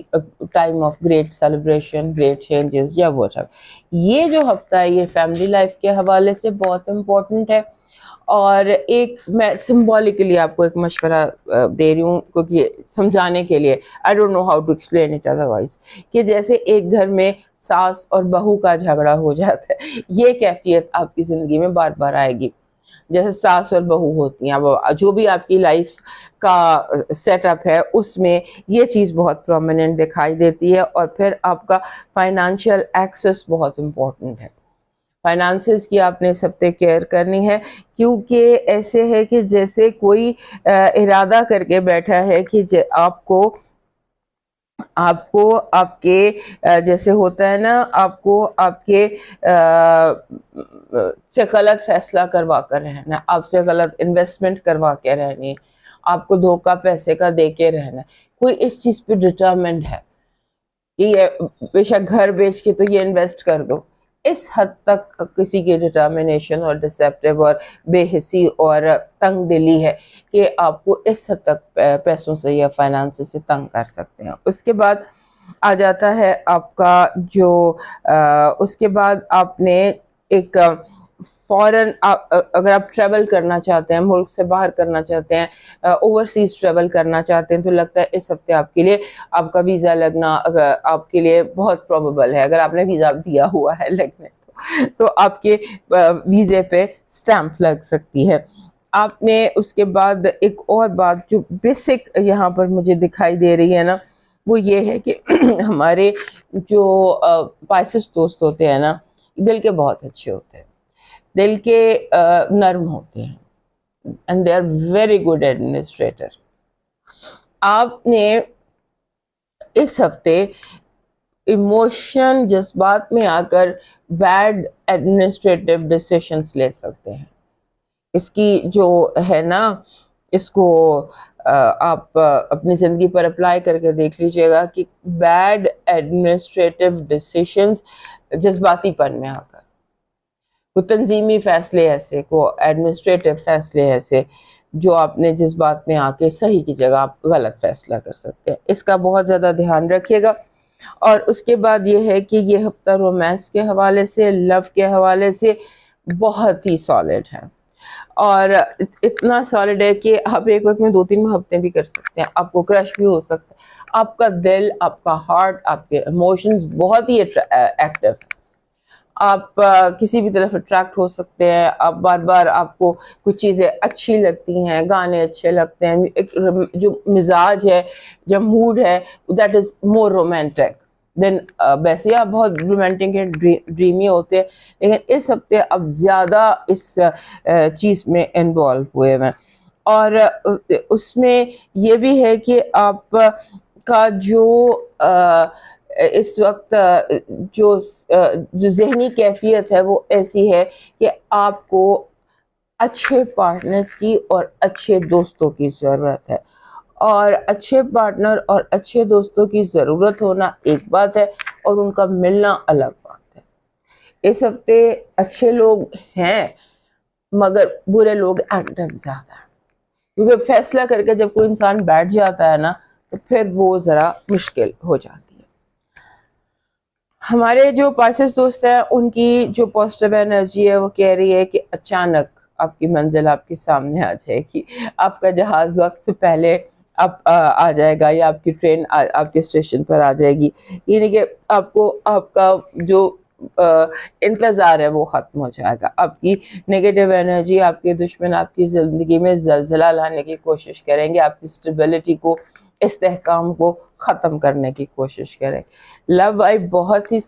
time of great celebration, great changes یا واٹ ایور. یہ جو ہفتہ ہے یہ فیملی لائف کے حوالے سے بہت امپورٹنٹ ہے. اور ایک میں سمبولکلی آپ کو ایک مشورہ دے رہی ہوں کیونکہ سمجھانے کے لیے، I don't know how to explain it otherwise, کہ جیسے ایک گھر میں ساس اور بہو کا جھگڑا ہو جاتا ہے، یہ کیفیت آپ کی زندگی میں بار بار آئے گی. جیسے ساس اور بہو ہوتی ہیں، جو بھی آپ کی لائف کا سیٹ اپ ہے اس میں یہ چیز بہت پرومیننٹ دکھائی دیتی ہے. اور پھر آپ کا فائنانشیل ایکسس بہت امپورٹنٹ ہے. فائنانسز کی آپ نے اس ہفتے کیئر کرنی ہے، کیونکہ ایسے ہے کہ جیسے کوئی ارادہ کر کے بیٹھا ہے کہ آپ کو آپ کے جیسے ہوتا ہے نا، آپ کو آپ کے سے غلط فیصلہ کروا کر رہنا، آپ سے غلط انویسٹمنٹ کروا کے رہنی، آپ کو دھوکہ پیسے کا دے کے رہنا. کوئی اس چیز پہ ڈٹرمنٹ ہے کہ یہ بے شک گھر بیچ کے تو یہ انویسٹ کر دو. اس حد تک کسی کی ڈٹرمنیشن اور ڈسیپٹیو اور بے حسی اور تنگ دلی ہے کہ آپ کو اس حد تک پیسوں سے یا فائنانس سے تنگ کر سکتے ہیں. اس کے بعد آ جاتا ہے آپ کا جو اس کے بعد آپ نے ایک فوراً اگر آپ ٹریول کرنا چاہتے ہیں، ملک سے باہر کرنا چاہتے ہیں، اوورسیز ٹریول کرنا چاہتے ہیں، تو لگتا ہے اس ہفتے آپ کے لیے آپ کا ویزا لگنا آپ کے لیے بہت پروبیبل ہے. اگر آپ نے ویزا دیا ہوا ہے لگنے تو آپ کے ویزے پہ سٹیمپ لگ سکتی ہے. آپ نے اس کے بعد ایک اور بات جو بیسک یہاں پر مجھے دکھائی دے رہی ہے نا، وہ یہ ہے کہ ہمارے جو پائسس دوست ہوتے ہیں نا، دل کے بہت اچھے ہوتے ہیں، دل کے نرم ہوتے ہیں، and they are very good administrator. آپ نے اس ہفتے ایموشن جذبات میں آ کر بیڈ ایڈمنسٹریٹو ڈیسیشنز لے سکتے ہیں. اس کی جو ہے نا، اس کو آپ اپنی زندگی پر اپلائی کر کے دیکھ لیجئے گا کہ بیڈ ایڈمنسٹریٹو ڈیسیشنز جذباتی پن میں آ کر، کوئی تنظیمی فیصلے ایسے، کو ایڈمنسٹریٹو فیصلے ایسے جو آپ نے جذبات میں آ کے صحیح کی جگہ آپ غلط فیصلہ کر سکتے ہیں. اس کا بہت زیادہ دھیان رکھیے گا. اور اس کے بعد یہ ہے کہ یہ ہفتہ رومانس کے حوالے سے، لو کے حوالے سے بہت ہی سالڈ ہے، اور اتنا سالڈ ہے کہ آپ ایک وقت میں 2-3 ہفتے بھی کر سکتے ہیں. آپ کو کرش بھی ہو سکتا ہے. آپ کا دل، آپ کا ہارٹ، آپ کے ایموشنز بہت ہی ایکٹیو. آپ کسی بھی طرف اٹریکٹ ہو سکتے ہیں. آپ بار بار آپ کو کچھ چیزیں اچھی لگتی ہیں، گانے اچھے لگتے ہیں، ایک جو مزاج ہے، جو موڈ ہے، دیٹ از مور رومانٹک دین. ویسے آپ بہت رومانٹک اینڈ ڈریمی ہوتے ہیں، لیکن اس ہفتے اب زیادہ اس چیز میں انوالو ہوئے ہیں. اور اس میں یہ بھی ہے کہ آپ کا جو اس وقت جو ذہنی کیفیت ہے وہ ایسی ہے کہ آپ کو اچھے پارٹنرز کی اور اچھے دوستوں کی ضرورت ہے. اور اچھے پارٹنر اور اچھے دوستوں کی ضرورت ہونا ایک بات ہے، اور ان کا ملنا الگ بات ہے. اس ہفتے اچھے لوگ ہیں مگر برے لوگ ایکٹیو زیادہ ہیں، کیونکہ فیصلہ کر کے جب کوئی انسان بیٹھ جاتا ہے نا تو پھر وہ ذرا مشکل ہو جاتی ہے. ہمارے جو پاسس دوست ہیں ان کی جو پازیٹیو انرجی ہے وہ کہہ رہی ہے کہ اچانک آپ کی منزل آپ کے سامنے آ جائے گی. آپ کا جہاز وقت سے پہلے آ جائے گا، یا آپ کی ٹرین آپ کے اسٹیشن پر آ جائے گی. یعنی کہ آپ کو آپ کا جو انتظار ہے وہ ختم ہو جائے گا. آپ کی نیگیٹو انرجی، آپ کے دشمن آپ کی زندگی میں زلزلہ لانے کی کوشش کریں گے، آپ کی اسٹیبلٹی کو، استحکام کو ختم کرنے کی کوشش کریں. لو وائف بہت ہی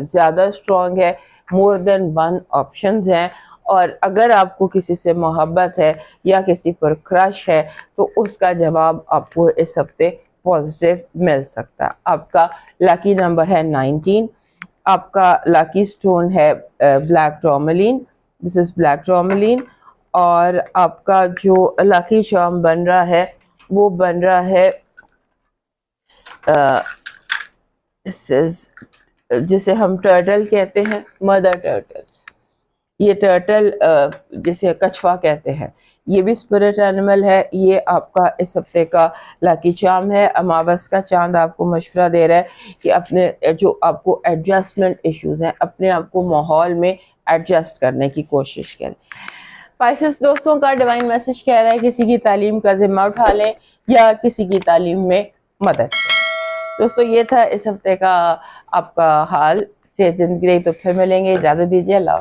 زیادہ اسٹرانگ ہے، مور دین ون آپشنز ہیں. اور اگر آپ کو کسی سے محبت ہے یا کسی پر کرش ہے تو اس کا جواب آپ کو اس ہفتے پازیٹیو مل سکتا ہے. آپ کا لاکی نمبر ہے 19. آپ کا لاکی سٹون ہے black tourmaline. This is black tourmaline. اور آپ کا جو لاکی چارم بن رہا ہے وہ بن رہا ہے جسے ہم ٹرٹل کہتے ہیں، مدر ٹرٹل. یہ ٹرٹل جسے کچھوا کہتے ہیں، یہ بھی اسپرٹ اینیمل ہے. یہ آپ کا اس ہفتے کا لاکی چارم ہے. اماوس کا چاند آپ کو مشورہ دے رہا ہے کہ اپنے جو آپ کو ایڈجسٹمنٹ ایشوز ہیں، اپنے آپ کو ماحول میں ایڈجسٹ کرنے کی کوشش کریں. پائسس دوستوں کا ڈیوائن میسج کہہ رہا ہے کسی کی تعلیم کا ذمہ اٹھا لیں یا کسی کی تعلیم میں مدد کریں. دوستو یہ تھا اس ہفتے کا آپ کا حال. صحت زندگی رہی تو پھر ملیں گے. اجازت دیجیے. اللہ.